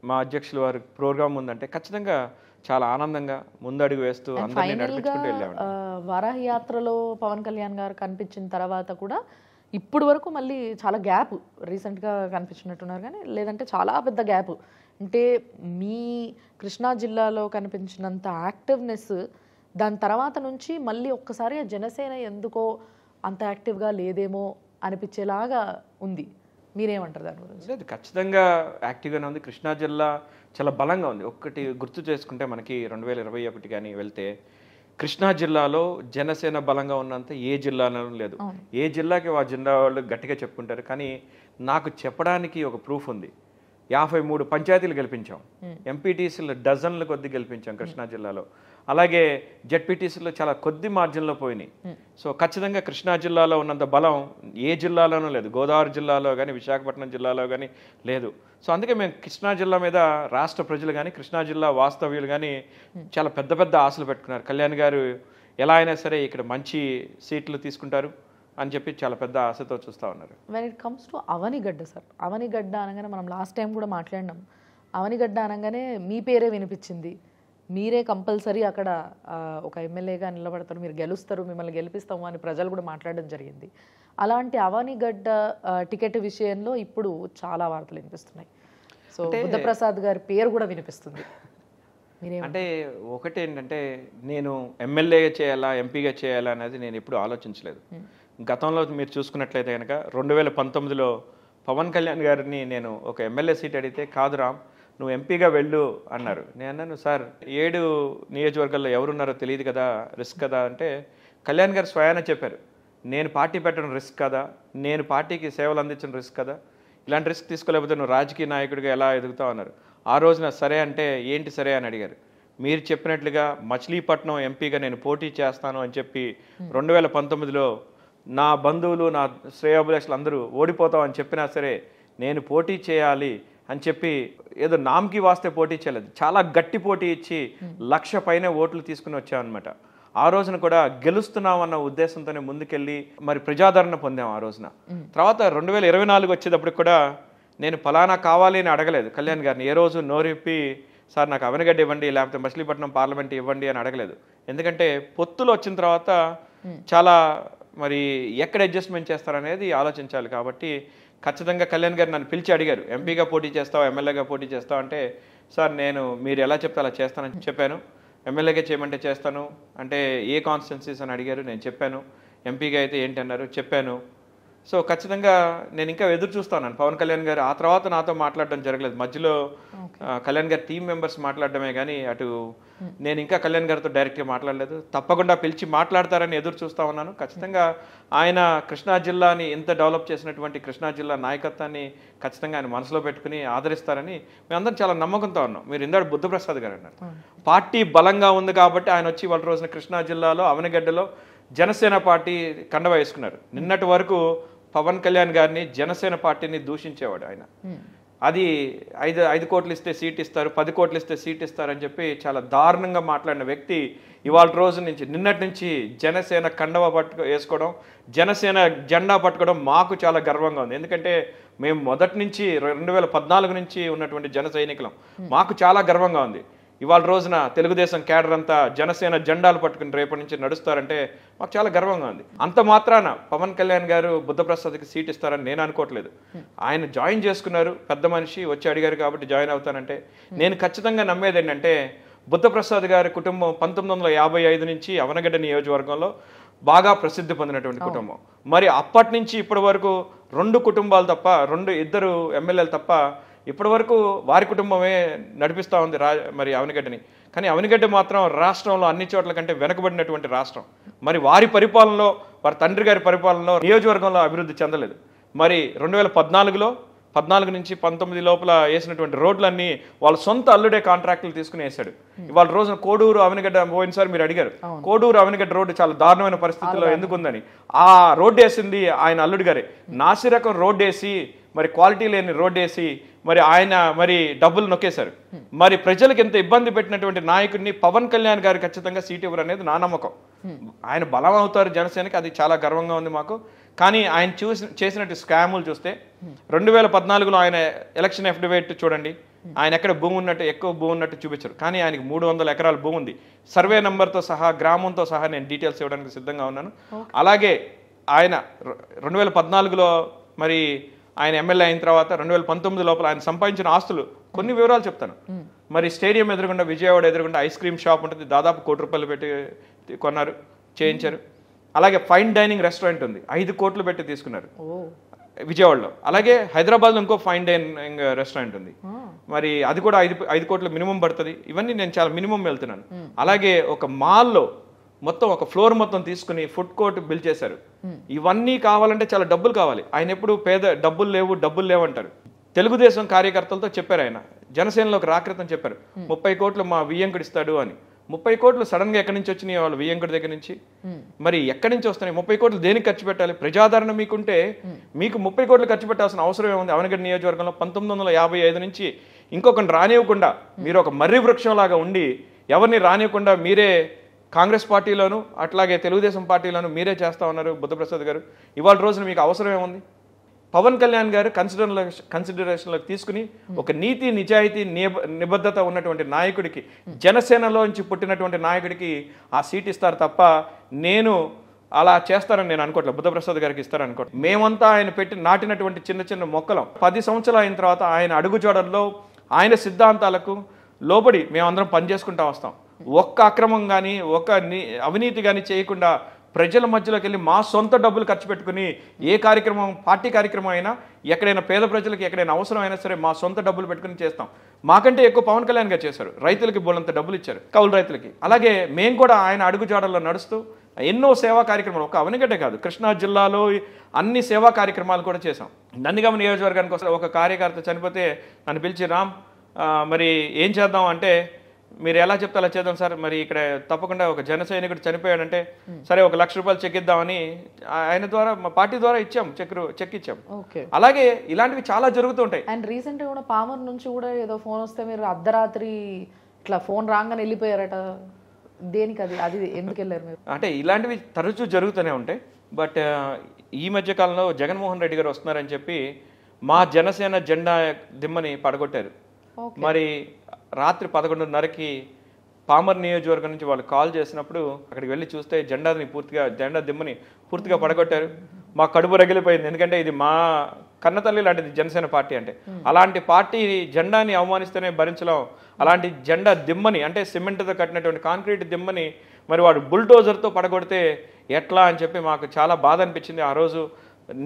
B: మా అధ్యక్షుల వారి ప్రోగ్రామ్ ఉందంటే ఖచ్చితంగా చాలా ఆనందంగా ముందడుగు వేస్తూ అందరినీ నడిపించుకుంటూ వెళ్ళేవాడిని.
A: వారాహి యాత్రలో పవన్ కళ్యాణ్ గారు కనిపించిన తర్వాత కూడా ఇప్పుడు వరకు మళ్ళీ చాలా గ్యాప్, రీసెంట్గా కనిపించినట్టున్నారు కానీ లేదంటే చాలా పెద్ద గ్యాప్. అంటే మీ కృష్ణా జిల్లాలో కనిపించినంత యాక్టివ్నెస్ దాని తర్వాత నుంచి మళ్ళీ ఒక్కసారి జనసేన ఎందుకో అంత యాక్టివ్గా లేదేమో అనిపించేలాగా ఉంది. మీరేమంటారు దాని గురించి?
B: లేదు, ఖచ్చితంగా యాక్టివ్గానే ఉంది. కృష్ణా జిల్లా చాలా బలంగా ఉంది. ఒక్కటి గుర్తు చేసుకుంటే మనకి 2021 కానీ వెళ్తే కృష్ణా జిల్లాలో జనసేన బలంగా ఉన్నంత ఏ జిల్లాలో లేదు. ఏ జిల్లాకి ఆ జిల్లా వాళ్ళు గట్టిగా చెప్పుకుంటారు. కానీ నాకు చెప్పడానికి ఒక ప్రూఫ్ ఉంది. 53 పంచాయతీలు గెలిపించాం, ఎంపీటీసీలు డజన్ల కొద్ది గెలిపించాం కృష్ణా జిల్లాలో. అలాగే జెడ్పీటీసీలో చాలా కొద్ది మార్జిన్లో పోయినాయి. సో ఖచ్చితంగా కృష్ణా జిల్లాలో ఉన్నంత బలం ఏ జిల్లాలోనూ లేదు. గోదావరి జిల్లాలో కానీ, విశాఖపట్నం జిల్లాలో కానీ లేదు. సో అందుకే మేము కృష్ణా జిల్లా మీద రాష్ట్ర ప్రజలు కానీ, కృష్ణా జిల్లా వాస్తవ్యులు కానీ చాలా పెద్ద పెద్ద ఆశలు పెట్టుకున్నారు. కళ్యాణ్ గారు ఎలా అయినా సరే ఇక్కడ మంచి సీట్లు తీసుకుంటారు అని చెప్పి చాలా పెద్ద ఆశతో చూస్తూ ఉన్నారు.
A: When it comes to Avanigadda sir, Avanigadda అనగానే మనం లాస్ట్ టైం కూడా మాట్లాడినాం. అవనిగడ్డ అనగానే మీ పేరే వినిపించింది. మీరే కంపల్సరీ అక్కడ ఒక ఎమ్మెల్యేగా నిలబడతారు, మీరు గెలుస్తారు, మిమ్మల్ని గెలిపిస్తాము అని ప్రజలు కూడా మాట్లాడడం జరిగింది. అలాంటి అవనిగడ్డ టికెట్ విషయంలో ఇప్పుడు చాలా వార్తలు వినిపిస్తున్నాయి. సో బుద్ధప్రసాద్ గారి పేరు కూడా వినిపిస్తుంది.
B: అంటే ఒకటి ఏంటంటే నేను ఎమ్మెల్యేగా చేయాలా ఎంపీగా చేయాలా అనేది నేను ఎప్పుడు ఆలోచించలేదు. గతంలో మీరు చూసుకున్నట్లయితే కనుక 2019లో పవన్ కళ్యాణ్ గారిని నేను ఒక ఎమ్మెల్యే సీట్ అడిగితే కాదు రామ్ నువ్వు ఎంపీగా వెళ్ళు అన్నారు. నేను అన్నాను సార్ 7 నియోజకవర్గాల్లో ఎవరున్నారో తెలియదు కదా, రిస్క్ కదా అంటే కళ్యాణ్ గారు స్వయాన చెప్పారు నేను పార్టీ పెట్టడం రిస్క్ కదా, నేను పార్టీకి సేవలు అందించడం రిస్క్ కదా, ఇలాంటి రిస్క్ తీసుకోలేకపోతే నువ్వు రాజకీయ నాయకుడిగా ఎలా ఎదుగుతావు అన్నారు. ఆ రోజున సరే అంటే ఏంటి సరే అని అడిగారు. మీరు చెప్పినట్లుగా మచిలీపట్నం ఎంపీగా నేను పోటీ చేస్తాను అని చెప్పి 2019లో నా బంధువులు నా శ్రేయోభిలాషులు అందరూ ఓడిపోతామని చెప్పినా సరే నేను పోటీ చేయాలి అని చెప్పి ఏదో నామకి వాస్తే పోటీ చేయలేదు, చాలా గట్టి పోటీ ఇచ్చి 1,00,000 పైనే ఓట్లు తీసుకుని వచ్చామన్నమాట. ఆ రోజున కూడా గెలుస్తున్నామన్న ఉద్దేశంతోనే ముందుకెళ్ళి మరి ప్రజాదరణ పొందాం ఆ రోజున. తర్వాత 2024 వచ్చేటప్పుడు కూడా నేను ఫలానా కావాలి అని అడగలేదు కళ్యాణ్ గారిని. ఏ రోజు నోరిప్పి సార్ నాకు అవనగడ్డ ఇవ్వండి లేకపోతే మచిలీపట్నం పార్లమెంట్ ఇవ్వండి అని అడగలేదు. ఎందుకంటే పొత్తులు వచ్చిన తర్వాత చాలా మరి ఎక్కడ అడ్జస్ట్మెంట్ చేస్తారనేది ఆలోచించాలి. కాబట్టి ఖచ్చితంగా కళ్యాణ్ గారు నన్ను పిలిచి అడిగారు ఎంపీగా పోటీ చేస్తావా ఎమ్మెల్యేగా పోటీ చేస్తావా అంటే సార్ నేను మీరు ఎలా చెప్తే అలా చేస్తానని చెప్పాను. ఎమ్మెల్యేగా చేయమంటే చేస్తాను అంటే ఏ కాన్స్టిట్యున్సీస్ అని అడిగారు, నేను చెప్పాను. ఎంపీగా అయితే ఏంటి అన్నారు, చెప్పాను. సో ఖచ్చితంగా నేను ఇంకా ఎదురు చూస్తాను పవన్ కళ్యాణ్ గారు. ఆ తర్వాత నాతో మాట్లాడడం జరగలేదు, మధ్యలో కళ్యాణ్ గారు టీం మెంబర్స్ మాట్లాడడమే కానీ అటు నేను ఇంకా కళ్యాణ్ గారితో డైరెక్ట్గా మాట్లాడలేదు. తప్పకుండా పిలిచి మాట్లాడతారని ఎదురు చూస్తూ ఉన్నాను. ఖచ్చితంగా ఆయన కృష్ణా జిల్లాని ఎంత డెవలప్ చేసినటువంటి కృష్ణా జిల్లా నాయకత్వాన్ని ఖచ్చితంగా ఆయన మనసులో పెట్టుకుని ఆదరిస్తారని మేమందరం చాలా నమ్మకంతో ఉన్నాం. మీరు ఇందాడు బుద్ధప్రసాద్ గారు అన్నారు పార్టీ బలంగా ఉంది కాబట్టి ఆయన వచ్చి వాళ్ళ రోజున కృష్ణా జిల్లాలో అవనగడ్డలో జనసేన పార్టీ కండవ వేసుకున్నారు. నిన్నటి వరకు పవన్ కళ్యాణ్ గారిని జనసేన పార్టీని దూషించేవాడు ఆయన. అది 5 కోట్లు ఇస్తే సీట్ ఇస్తారు, 10 కోట్లు ఇస్తే సీట్ ఇస్తారని చెప్పి చాలా దారుణంగా మాట్లాడిన వ్యక్తి ఇవాళ రోజు నుంచి నిన్నటి నుంచి జనసేన కండవ వేసుకోవడం, జనసేన జెండా పట్టుకోవడం మాకు చాలా గర్వంగా ఉంది. ఎందుకంటే మేము మొదటి నుంచి 2014 నుంచి ఉన్నటువంటి జన సైనికులం, మాకు చాలా గర్వంగా ఉంది. ఇవాళ రోజున తెలుగుదేశం క్యాడర్ అంతా జనసేన జెండాలు పట్టుకుని రేపటి నుంచి నడుస్తారంటే మాకు చాలా గర్వంగా ఉంది. అంత మాత్రాన పవన్ కళ్యాణ్ గారు బుద్ధప్రసాద్కి సీట్ ఇస్తారని నేను అనుకోవట్లేదు. ఆయన జాయిన్ చేసుకున్నారు, పెద్ద మనిషి వచ్చి అడిగారు కాబట్టి జాయిన్ అవుతానంటే నేను ఖచ్చితంగా నమ్మేది ఏంటంటే బుద్ధప్రసాద్ గారి కుటుంబం 1955 నుంచి అవనగడ్డ నియోజకవర్గంలో బాగా ప్రసిద్ధి పొందినటువంటి కుటుంబం. మరి అప్పటి నుంచి ఇప్పటి వరకు 2 కుటుంబాలు తప్ప 2 ఎమ్మెల్యేలు తప్ప ఇప్పటి వరకు వారి కుటుంబమే నడిపిస్తూ ఉంది మరి అవనగడ్డని. కానీ అవనగడ్డ మాత్రం రాష్ట్రంలో అన్ని చోట్ల కంటే వెనకబడినటువంటి రాష్ట్రం. మరి వారి పరిపాలనలో వారి తండ్రి గారి పరిపాలనలో నియోజకవర్గంలో అభివృద్ధి చెందలేదు. మరి 2014 నుంచి 19 లోపల వేసినటువంటి రోడ్లన్నీ వాళ్ళ సొంత అల్లుడే కాంట్రాక్టులు తీసుకుని వేశాడు. ఇవాళ రోజున కోడూరు అవనగడ్డ పోయినసారి మీరు అడిగారు, కోడూరు అవనగడ్డ రోడ్డు చాలా దారుణమైన పరిస్థితుల్లో ఎందుకుందని. ఆ రోడ్డు వేసింది ఆయన అల్లుడి గారే. నాసిరకం రోడ్డు వేసి మరి క్వాలిటీ లేని రోడ్డు వేసి మరి ఆయన మరి డబ్బులు నొక్కేశారు. మరి ప్రజలకు ఎంత ఇబ్బంది పెట్టినటువంటి నాయకుడిని పవన్ కళ్యాణ్ గారు ఖచ్చితంగా సీట్ ఇవ్వరు అనేది నా నమ్మకం. ఆయన బలం అవుతారు జనసేనకి, అది చాలా గర్వంగా ఉంది మాకు. కానీ ఆయన చేసినట్టు స్కాములు చూస్తే 2014లో ఆయన ఎలక్షన్ ఎఫిడవిట్ చూడండి, ఆయన ఎక్కడ భూమి ఉన్నట్టు ఎక్కువ భూమి ఉన్నట్టు చూపించారు. కానీ ఆయనకి 300 ఎకరాల భూమి ఉంది, సర్వే నెంబర్తో సహా గ్రామంతో సహా నేను డీటెయిల్స్ ఇవ్వడానికి సిద్ధంగా ఉన్నాను. అలాగే ఆయన 2014లో మరి ఆయన ఎమ్మెల్యే అయిన తర్వాత 2019 లోపల ఆయన సంపాదించిన ఆస్తులు కొన్ని వివరాలు చెప్తాను. మరి స్టేడియం ఎదురుగుండా విజయవాడ ఎదురుగుండా ఐస్ క్రీమ్ షాప్ ఉంటుంది, దాదాపు 1 కోటి రూపాయలు పెట్టి కొన్నారు, చేయించారు. అలాగే ఫైన్ డైనింగ్ రెస్టారెంట్ ఉంది, 5 కోట్లు పెట్టి తీసుకున్నారు విజయవాడలో. అలాగే హైదరాబాద్లో ఇంకో ఫైన్ డైనింగ్ రెస్టారెంట్ ఉంది, మరి అది కూడా 5 కోట్లు మినిమం పడుతుంది. ఇవన్నీ నేను చాలా మినిమం వెళ్తున్నాను. అలాగే ఒక మాల్లో మొత్తం ఒక ఫ్లోర్ మొత్తం తీసుకుని ఫుడ్ కోర్ట్ బిల్ చేశారు. ఇవన్నీ కావాలంటే చాలా డబ్బులు కావాలి. ఆయన ఎప్పుడు డబ్బులు లేవు అంటారు. తెలుగుదేశం కార్యకర్తలతో చెప్పారు, ఆయన జనసేనలోకి రాకృతం చెప్పారు 30 కోట్లు మా వియ్యంకుడు ఇస్తాడు అని. 30 కోట్లు సడన్ గా ఎక్కడి నుంచి వచ్చినాయి వాళ్ళు వియ్యంకుడి దగ్గర నుంచి? మరి ఎక్కడి నుంచి వస్తున్నాయి 30 కోట్లు? దేనికి ఖర్చు పెట్టాలి? ప్రజాదరణ మీకుంటే మీకు 30 కోట్లు ఖర్చు పెట్టాల్సిన అవసరం ఏముంది? అవనగడ్డ నియోజకవర్గంలో 1955 నుంచి ఇంకొకరిని రానివ్వకుండా మీరు ఒక మర్రి వృక్షం లాగా ఉండి ఎవరిని రానివ్వకుండా మీరే కాంగ్రెస్ పార్టీలోను అట్లాగే తెలుగుదేశం పార్టీలోను మీరే చేస్తా ఉన్నారు బుద్ధప్రసాద్ గారు. ఇవాళ రోజున మీకు అవసరం ఏముంది? పవన్ కళ్యాణ్ గారు కన్సిడరేషన్లోకి తీసుకుని ఒక నీతి నిజాయితీ నిబద్ధత ఉన్నటువంటి నాయకుడికి, జనసేనలోంచి పుట్టినటువంటి నాయకుడికి ఆ సీట్ ఇస్తారు తప్ప నేను అలా చేస్తారని నేను అనుకోవట్లేదు. బుద్ధప్రసాద్ గారికి ఇస్తారనుకోవట్లేదు. మేమంతా ఆయన నాటినటువంటి చిన్న చిన్న మొక్కలం 10 సంవత్సరాలు అయిన తర్వాత ఆయన అడుగుజాడల్లో ఆయన సిద్ధాంతాలకు లోబడి మేమందరం పని చేసుకుంటా వస్తాం. ఒక్క అక్రమం కానీ అవినీతి కానీ చేయకుండా ప్రజల మధ్యలోకి వెళ్ళి మా సొంత డబ్బులు ఖర్చు పెట్టుకుని ఏ కార్యక్రమం, పార్టీ కార్యక్రమం అయినా, ఎక్కడైనా పేద ప్రజలకు ఎక్కడైనా అవసరం అయినా సరే మా సొంత డబ్బులు పెట్టుకుని చేస్తాం. మాకంటే ఎక్కువ పవన్ కళ్యాణ్ గారు చేశారు. రైతులకి బోలంత డబ్బులు ఇచ్చారు, కౌలు రైతులకి. అలాగే మేము కూడా ఆయన అడుగుజాడల్లో నడుస్తూ ఎన్నో సేవా కార్యక్రమాలు, ఒక అవనిగడ్డే కాదు, కృష్ణా జిల్లాలో అన్ని సేవా కార్యక్రమాలు కూడా చేశాం. నందిగామ నియోజకవర్గానికి వస్తే ఒక కార్యకర్త చనిపోతే నన్ను పిలిచి, రామ్ మరి ఏం చేద్దాం అంటే, మీరు ఎలా చెప్తే అలా చేద్దాం సార్, మరి ఇక్కడ తప్పకుండా ఒక జన సైనికుడు చనిపోయాడంటే సరే ఒక ₹1,00,000 చెక్ ఇద్దామని ఆయన ద్వారా, మా పార్టీ ద్వారా ఇచ్చాం, చెక్ ఇచ్చాం. అలాగే ఇలాంటివి చాలా జరుగుతూ ఉంటాయి.
A: అండ్ రీసెంట్ గా కూడా పామర్ నుంచి కూడా ఏదో ఫోన్ వస్తే మీరు అర్ధరాత్రి ఇట్లా ఫోన్ రాగానే వెళ్ళిపోయారట. దేనికి అది ఎందుకు వెళ్ళారు మీరు?
B: అంటే ఇలాంటివి తరచూ జరుగుతూనే ఉంటాయి. బట్ ఈ మధ్య కాలంలో జగన్మోహన్ రెడ్డి గారు వస్తున్నారని చెప్పి మా జనసేన జెండా దిమ్మని పడగొట్టారు. మరి రాత్రి 11:30కి పామర్ నియోజకవర్గం నుంచి వాళ్ళు కాల్ చేసినప్పుడు అక్కడికి వెళ్ళి చూస్తే జెండా దిమ్మని పూర్తిగా పడగొట్టారు. మా కడుపు రగిలిపోయింది. ఎందుకంటే ఇది మా కన్నతల్లి లాంటిది జనసేన పార్టీ అంటే. అలాంటి పార్టీ జెండాని అవమానిస్తేనే భరించలేం. అలాంటి జెండా దిమ్మని, అంటే సిమెంట్తో కట్టినటువంటి కాంక్రీట్ దిమ్మని మరి వాడు బుల్డోజర్తో పడగొడితే ఎట్లా అని చెప్పి మాకు చాలా బాధ అనిపించింది. ఆ రోజు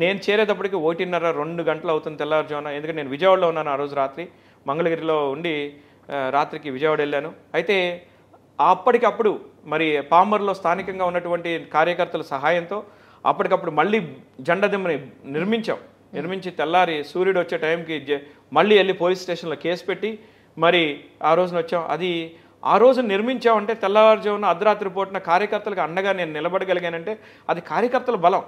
B: నేను చేరేటప్పటికి 1:30-2 గంటలు అవుతుంది తెల్లవారుజామున. ఎందుకంటే నేను విజయవాడలో ఉన్నాను ఆ రోజు రాత్రి, మంగళగిరిలో ఉండి రాత్రికి విజయవాడ వెళ్ళాను. అయితే అప్పటికప్పుడు మరి పామర్లో స్థానికంగా ఉన్నటువంటి కార్యకర్తల సహాయంతో అప్పటికప్పుడు మళ్ళీ జెండా దిమ్మని నిర్మించి తెల్లారి సూర్యుడు వచ్చే టైంకి మళ్ళీ వెళ్ళి పోలీస్ స్టేషన్లో కేసు పెట్టి మరి ఆ రోజున వచ్చాం. అది ఆ రోజు నిర్మించామంటే తెల్లవారుజామున అర్ధరాత్రి పూటన కార్యకర్తలకు అండగా నేను నిలబడగలిగానంటే అది కార్యకర్తల బలం.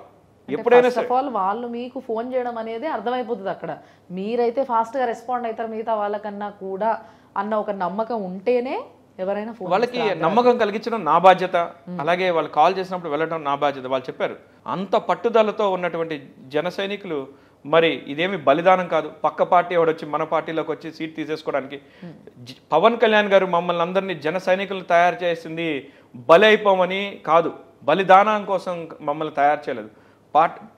B: ఎప్పుడైనా
A: ఫస్ట్ ఆఫ్ ఆల్ వాళ్ళు మీకు ఫోన్ చేయడం అనేది అర్థమైపోతుంది. అక్కడ మీరైతే ఫాస్ట్గా రెస్పాండ్ అవుతారు మిగతా వాళ్ళకన్నా కూడా అన్న ఒక నమ్మకం ఉంటేనే ఎవరైనా ఫోన్,
B: వాళ్ళకి నమ్మకం కలిగించడం నా బాధ్యత. అలాగే వాళ్ళు కాల్ చేసినప్పుడు వెళ్ళడం నా బాధ్యత. వాళ్ళు చెప్పారు, అంత పట్టుదలతో ఉన్నటువంటి జన సైనికులు మరి ఇదేమి బలిదానం కాదు, పక్క పార్టీ ఎవడొచ్చి మన పార్టీలోకి వచ్చి సీట్ తీసేసుకోవడానికి. పవన్ కళ్యాణ్ గారు మమ్మల్ని అందరినీ జన సైనికులు తయారు చేసింది బలి అయిపోమని కాదు, బలిదానం కోసం మమ్మల్ని తయారు చేయలేదు.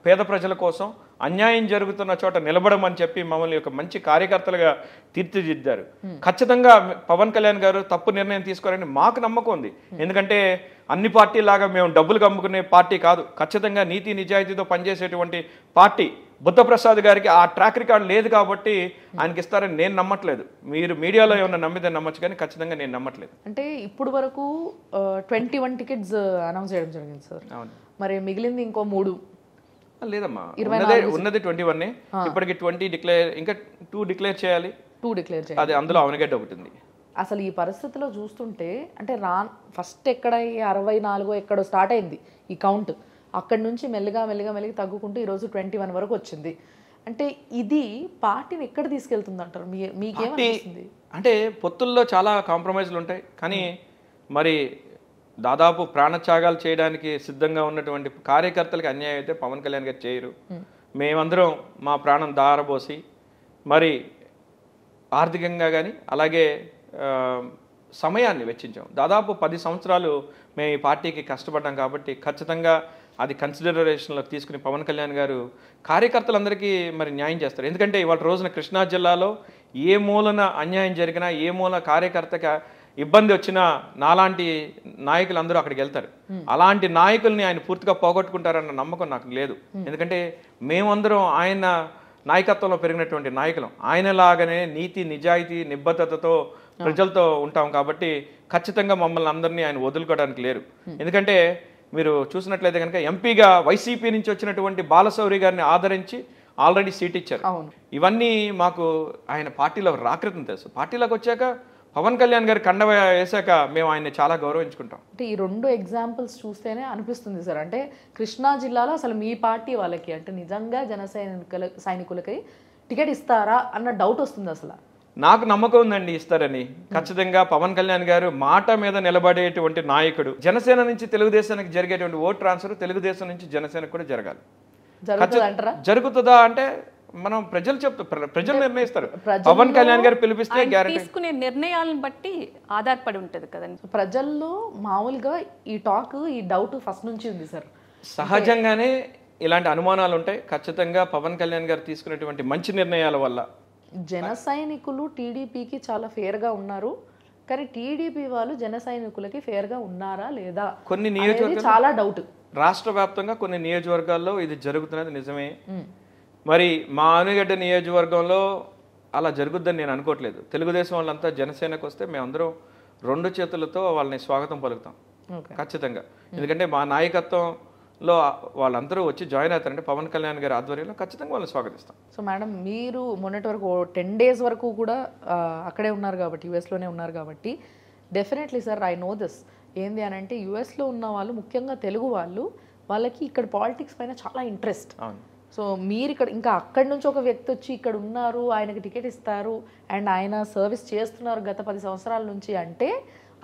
B: పేద ప్రజల కోసం, అన్యాయం జరుగుతున్న చోట నిలబడమని చెప్పి మమ్మల్ని ఒక మంచి కార్యకర్తలుగా తీర్చిదిద్దారు. ఖచ్చితంగా పవన్ కళ్యాణ్ గారు తప్పు నిర్ణయం తీసుకోవాలని మాకు నమ్మకం ఉంది. ఎందుకంటే అన్ని పార్టీలాగా మేము డబ్బులు కమ్ముకునే పార్టీ కాదు, ఖచ్చితంగా నీతి నిజాయితీతో పనిచేసేటువంటి పార్టీ. బుద్ధప్రసాద్ గారికి ఆ ట్రాక్ రికార్డ్ లేదు కాబట్టి ఆయనకి ఇస్తారని నేను నమ్మట్లేదు. మీరు మీడియాలో ఏమన్నా నమ్మితే నమ్మచ్చు, కానీ ఖచ్చితంగా నేను నమ్మట్లేదు.
A: అంటే ఇప్పుడు వరకు 21 టికెట్స్ అనౌన్స్ చేయడం జరిగింది సార్.
B: అవును.
A: మరి మిగిలింది ఇంకో 3
B: లేదమ్మా, ఉన్నది 21. ఇప్పటికి 20 డిక్లేర్, ఇంకా 2 డిక్లేర్ చేయాలి. అది అందులో అవనిగడ్డ ఒకటి ఉంది.
A: అసలు ఈ పరిస్థితిలో చూస్తుంటే అంటే ఫస్ట్ ఎక్కడ 64 ఎక్కడో స్టార్ట్ అయింది ఈ కౌంట్, అక్కడి నుంచి మెల్లిగా తగ్గుకుంటూ ఈరోజు 21 వరకు వచ్చింది. అంటే ఇది పార్టీని ఎక్కడ తీసుకెళ్తుంది అంటారు? మీకేమనిపిస్తుంది?
B: అంటే పొత్తుల్లో చాలా కాంప్రమైజ్లు ఉంటాయి, కానీ మరి దాదాపు ప్రాణత్యాగాలు చేయడానికి సిద్ధంగా ఉన్నటువంటి కార్యకర్తలకి అన్యాయం అయితే పవన్ కళ్యాణ్ గారు చేయరు. మేమందరం మా ప్రాణం దారబోసి మరి ఆర్థికంగా కానీ అలాగే సమయాన్ని వెచ్చించాం. దాదాపు 10 సంవత్సరాలు మేము ఈ పార్టీకి కష్టపడ్డాం కాబట్టి ఖచ్చితంగా అది కన్సిడరేషన్లోకి తీసుకుని పవన్ కళ్యాణ్ గారు కార్యకర్తలందరికీ మరి న్యాయం చేస్తారు. ఎందుకంటే ఇవాళ రోజున కృష్ణా జిల్లాలో ఏ మూలన అన్యాయం జరిగినా, ఏ మూల కార్యకర్తగా ఇబ్బంది వచ్చినా నాలాంటి నాయకులు అందరూ అక్కడికి వెళ్తారు. అలాంటి నాయకుల్ని ఆయన పూర్తిగా పోగొట్టుకుంటారన్న నమ్మకం నాకు లేదు. ఎందుకంటే మేమందరం ఆయన నాయకత్వంలో పెరిగినటువంటి నాయకులం. ఆయనలాగానే నీతి నిజాయితీ నిబద్ధతతో ప్రజలతో ఉంటాం కాబట్టి ఖచ్చితంగా మమ్మల్ని అందరినీ ఆయన వదులుకోవడానికి లేరు. ఎందుకంటే మీరు చూసినట్లయితే కనుక ఎంపీగా వైసీపీ నుంచి వచ్చినటువంటి బాలశౌరి గారిని ఆదరించి ఆల్రెడీ సీట్ ఇచ్చారు. ఇవన్నీ మాకు ఆయన పార్టీలో రాకృతం తెలుసు. పార్టీలోకి వచ్చాక పవన్ కళ్యాణ్ గారి కండ వేశాక మేము ఆయన్ని చాలా గౌరవించుకుంటాం.
A: అంటే ఈ 2 ఎగ్జాంపుల్స్ చూస్తేనే అనిపిస్తుంది సార్, అంటే కృష్ణా జిల్లాలో అసలు మీ పార్టీ వాళ్ళకి అంటే నిజంగా సైనికులకి టికెట్ ఇస్తారా అన్న డౌట్ వస్తుంది. అసలు
B: నాకు నమ్మకం ఉందండి ఇస్తారని. ఖచ్చితంగా పవన్ కళ్యాణ్ గారు మాట మీద నిలబడేటువంటి నాయకుడు. జనసేన నుంచి తెలుగుదేశానికి జరిగేటువంటి ఓట్ ట్రాన్స్ఫర్ తెలుగుదేశం నుంచి జనసేనకు కూడా జరగాలి. జరుగుతుందా అంటే మనం ప్రజలు నిర్ణయిస్తారు. పవన్ కళ్యాణ్ గారు పిలిపిస్తే
C: తీసుకునే నిర్ణయాలను బట్టి ఆధారపడి ఉంటది కదండి.
A: ప్రజల్లో మామూలుగా ఈ టాక్, ఈ డౌట్ ఫస్ట్ నుంచి ఉంది సార్.
B: సహజంగానే ఇలాంటి అనుమానాలు ఉంటాయి. ఖచ్చితంగా పవన్ కళ్యాణ్ గారు తీసుకునేటువంటి మంచి నిర్ణయాల వల్ల
A: జన సైనికులు టీడీపీకి చాలా ఫేర్గా ఉన్నారు, కానీ టీడీపీ వాళ్ళు జన సైనికులకి ఫేర్గా ఉన్నారా లేదా
B: కొన్ని
A: అనేది
B: నియోజకవర్గాలు
A: చాలా డౌట్.
B: రాష్ట్ర వ్యాప్తంగా కొన్ని నియోజకవర్గాల్లో ఇది జరుగుతున్నది నిజమే. మరి మా ఆనుగడ్డ నియోజకవర్గంలో అలా జరుగుద్దని నేను అనుకోవట్లేదు. తెలుగుదేశం వాళ్ళంతా జనసేనకు వస్తే మేమందరం 2 చేతులతో వాళ్ళని స్వాగతం పలుకుతాం ఖచ్చితంగా. ఎందుకంటే మా నాయకత్వంలో వాళ్ళందరూ వచ్చి జాయిన్ అవుతారంటే పవన్ కళ్యాణ్ గారి ఆధ్వర్యంలో ఖచ్చితంగా వాళ్ళని స్వాగతిస్తాం.
A: సో మేడం, మీరు మొన్నటి వరకు 10 days వరకు కూడా అక్కడే ఉన్నారు కాబట్టి, యుఎస్లోనే ఉన్నారు కాబట్టి definitely sir I know this. ఏంది అని అంటే యుఎస్లో ఉన్న వాళ్ళు, ముఖ్యంగా తెలుగు వాళ్ళకి ఇక్కడ పాలిటిక్స్ పైన చాలా ఇంట్రెస్ట్.
B: అవును.
A: సో మీరు ఇక్కడ ఇంకా అక్కడి నుంచి ఒక వ్యక్తి వచ్చి ఇక్కడ ఉన్నారు, ఆయనకి టికెట్ ఇస్తారు అండ్ ఆయన సర్వీస్ చేస్తున్నారు గత 10 సంవత్సరాల నుంచి అంటే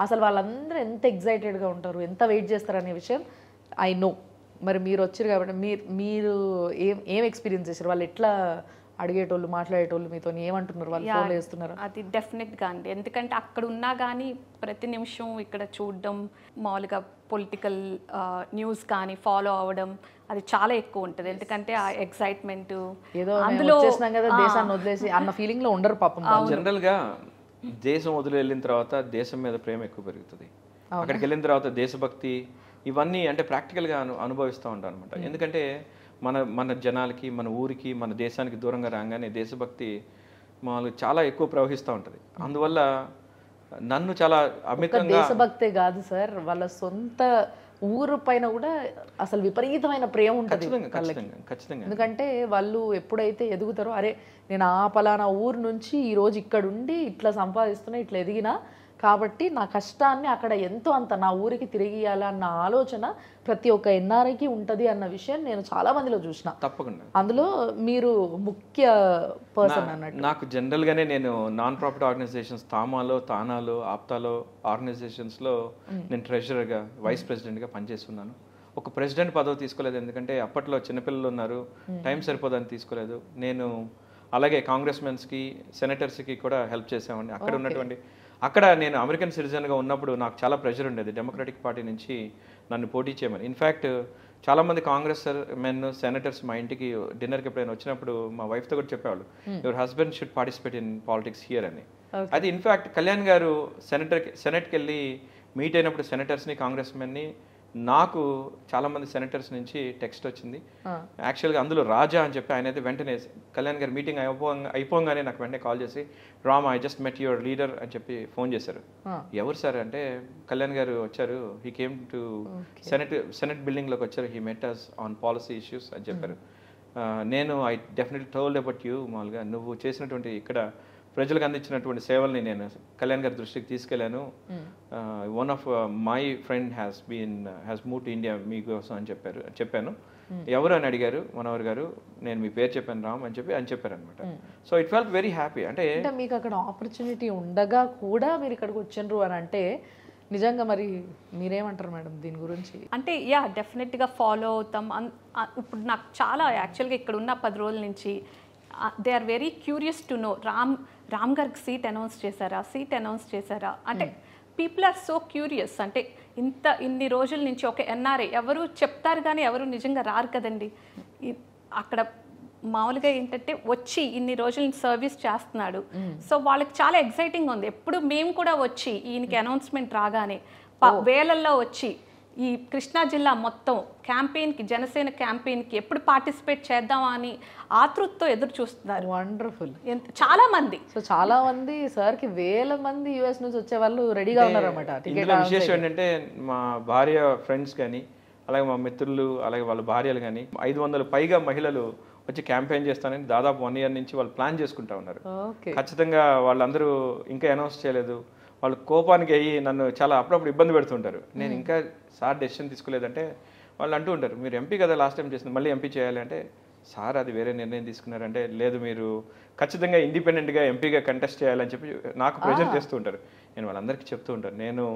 A: అసలు వాళ్ళందరూ ఎంత ఎగ్జైటెడ్గా ఉంటారు, ఎంత వెయిట్ చేస్తారు అనే విషయం ఐ నో. మరి మీరు వచ్చారు కాబట్టి మీరు ఏం ఎక్స్పీరియన్స్ చేశారు? వాళ్ళు ఎట్లా అడిగేటోళ్ళు, మాట్లాడేటోళ్ళు మీతో ఏమంటున్నారు, వాళ్ళు ఫోన్లో చేస్తున్నారు?
C: అది డెఫినెట్గా అండి. ఎందుకంటే అక్కడ ఉన్నా కానీ ప్రతి నిమిషం ఇక్కడ చూడడం, మామూలుగా పొలిటికల్ న్యూస్ కానీ ఫాలో అవ్వడం అది చాలా ఎక్కువ ఉంటుంది. ఎందుకంటే ఆ ఎక్సైట్మెంట్
A: ఏదో అందులో కదా దేశాన్ని వదిలేసి అన్న ఫీలింగ్ లో ఉండరు పాపం.
B: జనరల్గా దేశం వదిలి వెళ్ళిన తర్వాత దేశం మీద ప్రేమ ఎక్కువ పెరుగుతుంది. అక్కడికి వెళ్ళిన తర్వాత దేశభక్తి ఇవన్నీ అంటే ప్రాక్టికల్గా అనుభవిస్తూ ఉంటాం అనమాట. ఎందుకంటే మన జనాలకి, మన ఊరికి, మన దేశానికి దూరంగా రాగానే దేశభక్తి మామూలుగా చాలా ఎక్కువ ప్రవహిస్తూ ఉంటుంది. అందువల్ల నన్ను చాలా అమితంగా
A: దేశభక్తే కాదు సార్, వాళ్ళ సొంత ఊరు పైన కూడా అసలు విపరీతమైన ప్రేమ ఉంటుంది. ఎందుకంటే వాళ్ళు ఎప్పుడైతే ఎదుగుతారో, అరే నేను ఆ పలానా ఊరు నుంచి ఈరోజు ఇక్కడ ఉండి ఇట్లా సంపాదిస్తున్నా, ఇట్లా ఎదిగినా కాబట్టి నా కష్టాన్ని అక్కడ ఎంతో అంత నా ఊరికి తిరిగి ఇవ్వాలన్న ఆలోచన ప్రతి ఒక్క ఎన్ఆర్ఐకి ఉంటుంది అన్న విషయం నేను చాలా మందిలో చూసిన.
B: తప్పకుండా
A: అందులో మీరు ముఖ్య పర్సన్ అన్నట్టు.
B: నాకు జనరల్గానే నేను నాన్ ప్రాఫిట్ ఆర్గనైజేషన్స్ తానాలో ఆప్తాలో ఆర్గనైజేషన్స్లో నేను ట్రెజరర్గా, వైస్ ప్రెసిడెంట్గా పనిచేస్తున్నాను. ఒక ప్రెసిడెంట్ పదవి తీసుకోలేదు, ఎందుకంటే అప్పట్లో చిన్నపిల్లలు ఉన్నారు, టైం సరిపోదని తీసుకోలేదు. నేను అలాగే కాంగ్రెస్మెన్స్కి, సెనేటర్స్కి కూడా హెల్ప్ చేసామండి. అక్కడ నేను అమెరికన్ సిటిజన్గా ఉన్నప్పుడు నాకు చాలా ప్రెషర్ ఉండేది డెమోక్రటిక్ పార్టీ నుంచి నన్ను పోటీ చేయమని. ఇన్ఫ్యాక్ట్ చాలామంది కాంగ్రెస్ మెన్, సెనేటర్స్ మా ఇంటికి డిన్నర్కి ఎప్పుడైనా వచ్చినప్పుడు మా వైఫ్తో కూడా చెప్పేవాళ్ళు, your husband should participate in politics here అని. అది ఇన్ఫ్యాక్ట్ కళ్యాణ్ గారు సెనెట్కి వెళ్ళి మీట్ అయినప్పుడు సెనేటర్స్ని, కాంగ్రెస్ మెన్ని, నాకు చాలామంది సెనేటర్స్ నుంచి టెక్స్ట్ వచ్చింది. యాక్చువల్గా అందులో రాజా అని చెప్పి ఆయన అయితే వెంటనే కళ్యాణ్ గారి మీటింగ్ అయిపోగానే నాకు వెంటనే కాల్ చేసి, Ram I just met your leader అని చెప్పి ఫోన్ చేశారు. ఎవరు సార్ అంటే, కళ్యాణ్ గారు వచ్చారు, హీ కేమ్ టు సెనెట్ బిల్డింగ్లోకి వచ్చారు, he met us on policy issues అని చెప్పారు. నేను I definitely told about you, మామూలుగా నువ్వు చేసినటువంటి ఇక్కడ ప్రజలకు అందించినటువంటి సేవల్ని నేను కళ్యాణ్ గారి దృష్టికి తీసుకెళ్లాను. One of my friend has move to India మీకోసం అని చెప్పాను. ఎవరు అని అడిగారు, మనోహర్ గారు. నేను మీ పేరు చెప్పాను రామ్ అని చెప్పారు అనమాట. So it felt very happy. అంటే
A: మీకు అక్కడ ఆపర్చునిటీ ఉండగా కూడా మీరు ఇక్కడికి వచ్చిండ్రు అని అంటే నిజంగా మరి మీరేమంటారు మేడం దీని గురించి?
C: అంటే డెఫినెట్గా ఫాలో అవుతాం. ఇప్పుడు నాకు చాలా యాక్చువల్గా ఇక్కడ ఉన్న 10 రోజుల నుంచి they are very curious to know, Ram గారికి సీట్ అనౌన్స్ చేశారా అంటే పీపుల్ ఆర్ సో క్యూరియస్. అంటే ఇన్ని రోజుల నుంచి ఒక ఎన్ఆర్ఐ ఎవరు చెప్తారు కానీ ఎవరు నిజంగా రారు కదండి. అక్కడ మామూలుగా ఏంటంటే వచ్చి ఇన్ని రోజుల నుంచి సర్వీస్ చేస్తున్నాడు. సో వాళ్ళకి చాలా ఎక్సైటింగ్ ఉంది. ఎప్పుడు మేము కూడా వచ్చి ఈయనకి అనౌన్స్మెంట్ రాగానే వేలల్లో వచ్చి ఈ కృష్ణా జిల్లా మొత్తం క్యాంపెయిన్కి, జనసేన క్యాంపెయిన్కి ఎప్పుడు పార్టిసిపేట్ చేద్దామా అని ఆతృతతో ఎదురు చూస్తున్నారు.
A: వండర్ఫుల్.
C: చాలా మంది,
A: సో చాలా మంది సార్కి వేల మంది యుఎస్ నుంచి వచ్చే వాళ్ళు రెడీగా ఉన్నారన్నమాట.
B: విశేషం ఏంటంటే మా భార్య ఫ్రెండ్స్ కానీ, అలాగే మా మిత్రులు, అలాగే వాళ్ళ భార్యలు కానీ 500 పైగా మహిళలు వచ్చి క్యాంపెయిన్ చేస్తానని దాదాపు 1 year నుంచి వాళ్ళు ప్లాన్ చేసుకుంటా ఉన్నారు. ఖచ్చితంగా వాళ్ళందరూ ఇంకా అనౌన్స్ చేయలేదు. వాళ్ళు కోపానికి అయ్యి నన్ను చాలా అప్పుడప్పుడు ఇబ్బంది పెడుతుంటారు. నేను ఇంకా సార్ డెసిషన్ తీసుకోలేదంటే వాళ్ళు అంటూ ఉంటారు, మీరు ఎంపీ కదా లాస్ట్ టైం చేసింది, మళ్ళీ ఎంపీ చేయాలి అంటే, సార్ అది వేరే నిర్ణయం తీసుకున్నారంటే, లేదు మీరు ఖచ్చితంగా ఇండిపెండెంట్గా ఎంపీగా కంటెస్ట్ చేయాలని చెప్పి నాకు ప్రెజర్ చేస్తూ ఉంటారు. నేను వాళ్ళందరికీ చెప్తూ ఉంటాను, నేను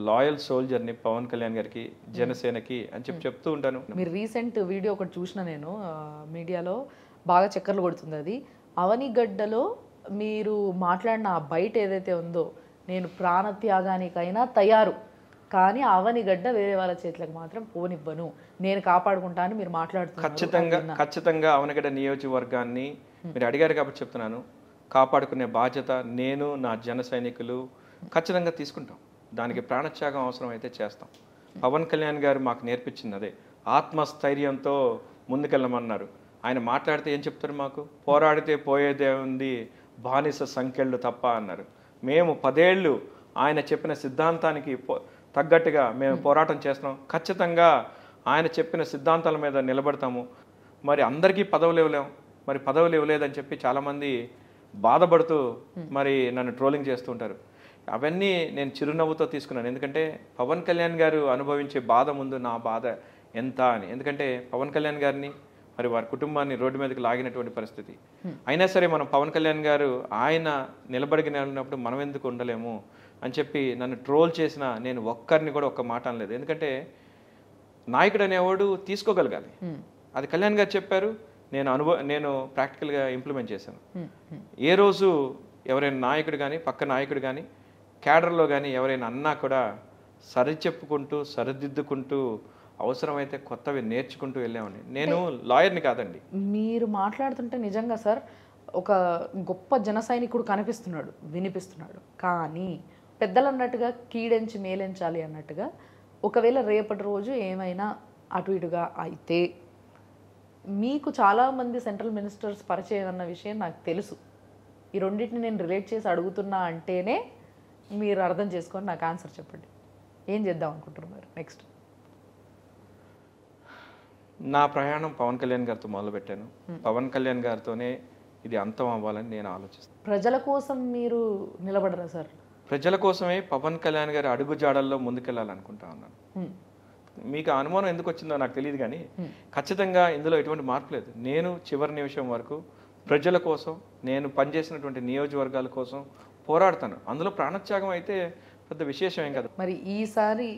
B: లాయల్ సోల్జర్ని పవన్ కళ్యాణ్ గారికి, జనసేనకి అని చెప్తూ ఉంటాను.
A: మీరు రీసెంట్ వీడియో ఒకటి చూసిన నేను మీడియాలో బాగా చక్కర్లు కొడుతుంది. అది అవనిగడ్డలో మీరు మాట్లాడిన ఆ బయట ఏదైతే ఉందో, నేను ప్రాణత్యాగానికైనా తయారు, కానీ అవనిగడ్డ వేరే వాళ్ళ చేతులకు మాత్రం పోనివ్వను, నేను కాపాడుకుంటాను మీరు మాట్లాడుతున్నారు.
B: ఖచ్చితంగా అవనిగడ్డ నియోజకవర్గాన్ని మీరు అడిగారు కాబట్టి చెప్తున్నాను. కాపాడుకునే బాధ్యత నేను నా జన సైనికులు ఖచ్చితంగా తీసుకుంటాం. దానికి ప్రాణత్యాగం అవసరం అయితే చేస్తాం. పవన్ కళ్యాణ్ గారు మాకు నేర్పించింది అదే, ఆత్మస్థైర్యంతో ముందుకెళ్ళమన్నారు. ఆయన మాట్లాడితే ఏం చెప్తారు, మాకు పోరాడితే పోయేదే ఉంది బానిస సంఖ్యలు తప్ప అన్నారు. మేము 10 ఏళ్ళు ఆయన చెప్పిన సిద్ధాంతానికి తగ్గట్టుగా మేము పోరాటం చేస్తున్నాం. ఖచ్చితంగా ఆయన చెప్పిన సిద్ధాంతాల మీద నిలబడతాము. మరి అందరికీ పదవులు ఇవ్వలేము, మరి పదవులు ఇవ్వలేదని చెప్పి చాలామంది బాధపడుతూ మరి నన్ను ట్రోలింగ్ చేస్తూ ఉంటారు. అవన్నీ నేను చిరునవ్వుతో తీసుకున్నాను. ఎందుకంటే పవన్ కళ్యాణ్ గారు అనుభవించే బాధ ముందు నా బాధ ఎంత అని. ఎందుకంటే పవన్ కళ్యాణ్ గారిని మరి వారి కుటుంబాన్ని రోడ్డు మీదకి లాగినటువంటి పరిస్థితి. అయినా సరే మనం పవన్ కళ్యాణ్ గారు ఆయన నిలబడినప్పుడు మనం ఎందుకు ఉండలేము అని చెప్పి నన్ను ట్రోల్ చేసిన నేను ఒక్కరిని కూడా ఒక్క మాట అనలేదు. ఎందుకంటే నాయకుడు అనేవాడు తీసుకోగలగాలి. అది కళ్యాణ్ గారు చెప్పారు, నేను ప్రాక్టికల్గా ఇంప్లిమెంట్ చేశాను. ఏ రోజు ఎవరైనా నాయకుడు కానీ పక్క నాయకుడు కానీ క్యాడర్లో కానీ ఎవరైనా అన్నా కూడా సరిచెప్పుకుంటూ సరిదిద్దుకుంటూ అవసరమైతే కొత్తవి నేర్చుకుంటూ వెళ్ళామండి. నేను లాయర్ని కాదండి.
A: మీరు మాట్లాడుతుంటే నిజంగా సార్ ఒక గొప్ప జన సైనికుడు కనిపిస్తున్నాడు, వినిపిస్తున్నాడు. కానీ పెద్దలు అన్నట్టుగా కీడెంచి మేలెంచాలి అన్నట్టుగా ఒకవేళ రేపటి రోజు ఏమైనా అటు ఇటుగా అయితే మీకు చాలామంది సెంట్రల్ మినిస్టర్స్ పరిచయం అన్న విషయం నాకు తెలుసు. ఈ రెండింటిని నేను రిలేట్ చేసి అడుగుతున్నా అంటేనే మీరు అర్థం చేసుకొని నాకు ఆన్సర్ చెప్పండి. ఏం చేద్దాం అనుకుంటున్నారు నెక్స్ట్?
B: నా ప్రయాణం పవన్ కళ్యాణ్ గారితో మొదలుపెట్టాను. పవన్ కళ్యాణ్ గారితోనే ఇది అంతం అవ్వాలని నేను ఆలోచిస్తాను.
A: ప్రజల కోసం మీరు నిలబడరా సార్?
B: ప్రజల కోసమే పవన్ కళ్యాణ్ గారి అడుగు జాడల్లో ముందుకెళ్ళాలనుకుంటా ఉన్నాను. మీకు ఆ అనుమానం ఎందుకు వచ్చిందో నాకు తెలియదు, కానీ ఖచ్చితంగా ఇందులో ఎటువంటి మార్పు లేదు. నేను చివరి నిమిషం వరకు ప్రజల కోసం, నేను పనిచేసినటువంటి నియోజకవర్గాల కోసం పోరాడతాను. అందులో ప్రాణత్యాగం అయితే పెద్ద విశేషం ఏం కదా.
A: మరి ఈసారి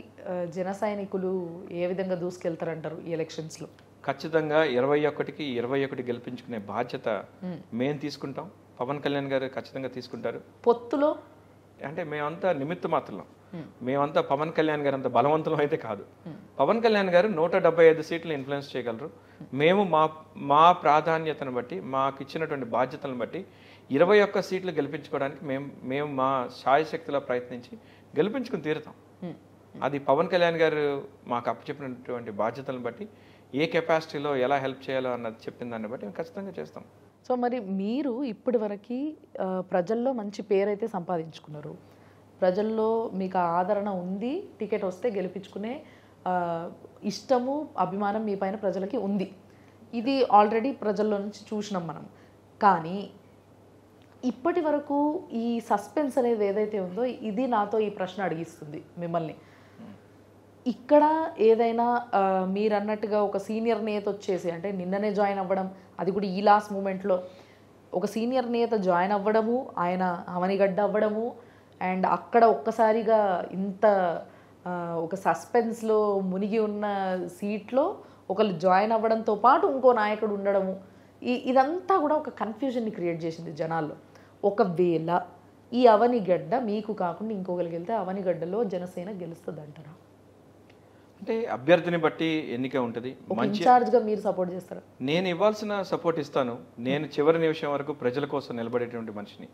A: జన సైనికులు ఏ విధంగా దూసుకెళ్తారంటారు ఈ ఎలక్షన్స్లో?
B: ఖచ్చితంగా 21కి 21 గెలిపించుకునే బాధ్యత మేము తీసుకుంటాం. పవన్ కళ్యాణ్ గారు ఖచ్చితంగా తీసుకుంటారు.
A: పొత్తులో
B: అంటే మేమంతా నిమిత్త మాత్రం, మేమంతా పవన్ కళ్యాణ్ గారు అంత బలవంతులం అయితే కాదు. పవన్ కళ్యాణ్ గారు 175 సీట్లు ఇన్ఫ్లుయెన్స్ చేయగలరు. మేము మా ప్రాధాన్యతను బట్టి, మాకు ఇచ్చినటువంటి బాధ్యతలను బట్టి 21 సీట్లు గెలిపించుకోవడానికి మేము మా శాయశక్తిలో ప్రయత్నించి గెలిపించుకుని తీరుతాం. అది పవన్ కళ్యాణ్ గారు మాకు అప్పచెప్పినటువంటి బాధ్యతలను బట్టి ఏ కెపాసిటీలో ఎలా హెల్ప్ చేయాలో అన్నది చెప్పిన దాన్ని బట్టి మేము ఖచ్చితంగా చేస్తాం.
A: సో మరి మీరు ఇప్పటి వరకు ప్రజల్లో మంచి పేరైతే సంపాదించుకున్నారు, ప్రజల్లో మీకు ఆదరణ ఉంది, టికెట్ వస్తే గెలిపించుకునే ఇష్టము అభిమానం మీ పైన ప్రజలకి ఉంది. ఇది ఆల్రెడీ ప్రజల్లో నుంచి చూసినాం మనం. కానీ ఇప్పటి వరకు ఈ సస్పెన్స్ అనేది ఏదైతే ఉందో ఇది నాతో ఈ ప్రశ్న అడిగిస్తుంది మిమ్మల్ని. ఇక్కడ ఏదైనా మీరు అన్నట్టుగా ఒక సీనియర్ నేత వచ్చేసి, అంటే నిన్ననే జాయిన్ అవ్వడం, అది కూడా ఈ లాస్ట్ మూమెంట్లో ఒక సీనియర్ నేత జాయిన్ అవ్వడము, ఆయన అవనిగడ్డ అవ్వడము, అండ్ అక్కడ ఒక్కసారిగా ఇంత ఒక సస్పెన్స్లో మునిగి ఉన్న సీట్లో ఒకళ్ళు జాయిన్ అవ్వడంతో పాటు ఇంకో నాయకుడు ఉండడము, ఇదంతా కూడా ఒక కన్ఫ్యూజన్ని క్రియేట్ చేసింది జనాల్లో. ఒకవేళ ఈ అవనిగడ్డ మీకు కాకుండా ఇంకొకరికి వెళ్తే అవనిగడ్డలో జనసేన గెలుస్తుంది అంటారా?
B: అంటే అభ్యర్థిని బట్టి ఎన్నిక ఉంటుంది.
A: ఇన్ఛార్జ్గా మీరు సపోర్ట్ చేస్తారా?
B: నేను ఇవ్వాల్సిన సపోర్ట్ ఇస్తాను. నేను చివరి నిమిషం వరకు ప్రజల కోసం నిలబడేటువంటి మనిషిని.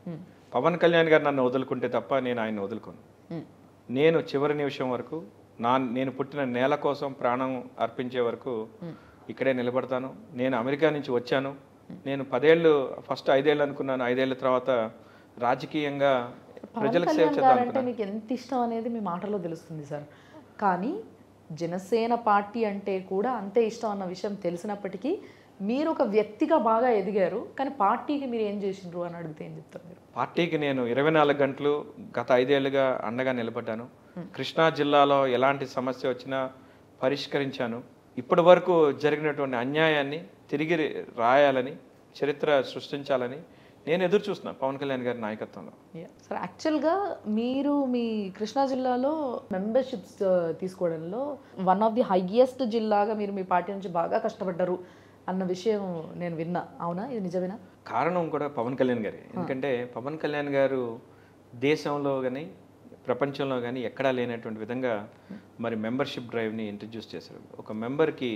B: పవన్ కళ్యాణ్ గారు నన్ను వదులుకుంటే తప్ప నేను ఆయన వదులుకోను. నేను చివరి నిమిషం వరకు నేను పుట్టిన నేల కోసం ప్రాణం అర్పించే వరకు ఇక్కడే నిలబడతాను. నేను అమెరికా నుంచి వచ్చాను. నేను 10 ఏళ్ళు, ఫస్ట్ 5 ఏళ్ళు అనుకున్నాను. 5 ఏళ్ళ తర్వాత రాజకీయంగా ప్రజలకు సేవ చేద్దాం.
A: అంటే మీకు ఎంత ఇష్టం అనేది మీ మాటలో తెలుస్తుంది సార్. కానీ జనసేన పార్టీ అంటే కూడా అంతే ఇష్టం అన్న విషయం తెలిసినప్పటికీ మీరు ఒక వ్యక్తిగా బాగా ఎదిగారు, కానీ పార్టీకి మీరు ఏం చేసిండ్రు అని అడిగితే ఏం చెప్తారు మీరు?
B: పార్టీకి నేను 24 గంటలు గత 5 ఏళ్ళుగా అండగా నిలబడ్డాను. కృష్ణా జిల్లాలో ఎలాంటి సమస్య వచ్చినా పరిష్కరించాను. ఇప్పటి వరకు జరిగినటువంటి అన్యాయాన్ని తిరిగి రాయాలని, చరిత్ర సృష్టించాలని నేను ఎదురు చూస్తున్నాను పవన్ కళ్యాణ్ గారి నాయకత్వంలో.
A: సార్ యాక్చువల్గా మీరు మీ కృష్ణా జిల్లాలో మెంబర్షిప్స్ తీసుకోవడంలో వన్ ఆఫ్ ది హైయెస్ట్ జిల్లాగా మీరు మీ పార్టీ నుంచి బాగా కష్టపడ్డారు అన్న విషయం నేను విన్నా. అవునా, ఇది నిజమేనా?
B: కారణం కూడా పవన్ కళ్యాణ్ గారే. ఎందుకంటే పవన్ కళ్యాణ్ గారు దేశంలో కానీ ప్రపంచంలో కానీ ఎక్కడా లేనటువంటి విధంగా మరి మెంబర్షిప్ డ్రైవ్ని ఇంట్రడ్యూస్ చేశారు. ఒక మెంబర్కి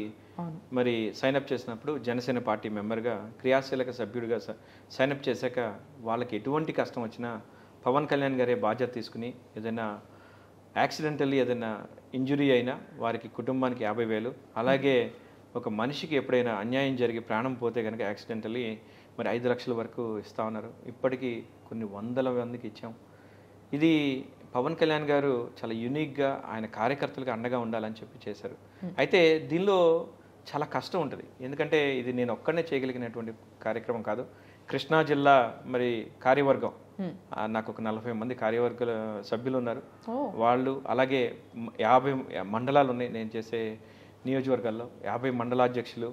B: మరి సైనప్ చేసినప్పుడు జనసేన పార్టీ మెంబర్గా క్రియాశీలక సభ్యుడిగా సైనప్ చేశాక వాళ్ళకి ఎటువంటి కష్టం వచ్చినా పవన్ కళ్యాణ్ గారే బాధ్యత తీసుకుని ఏదైనా యాక్సిడెంటల్లీ ఏదైనా ఇంజురీ అయినా వారికి కుటుంబానికి 50,000, అలాగే ఒక మనిషికి ఎప్పుడైనా అన్యాయం జరిగి ప్రాణం పోతే కనుక యాక్సిడెంటల్లీ మరి 5 లక్షల వరకు ఇస్తా ఉన్నారు. ఇప్పటికీ కొన్ని వందల మందికి ఇచ్చాం. ఇది పవన్ కళ్యాణ్ గారు చాలా యూనిక్గా ఆయన కార్యకర్తలకు అండగా ఉండాలని చెప్పి చేశారు. అయితే దీనిలో చాలా కష్టం ఉంటుంది, ఎందుకంటే ఇది నేను ఒక్కడనే చేయగలిగినటువంటి కార్యక్రమం కాదు. కృష్ణా జిల్లా మరి కార్యవర్గం, నాకు ఒక 40 మంది కార్యవర్గ సభ్యులు ఉన్నారు. వాళ్ళు అలాగే 50 మండలాలు ఉన్నాయి నేను చేసే నియోజకవర్గాల్లో, 50 మండలాధ్యక్షులు,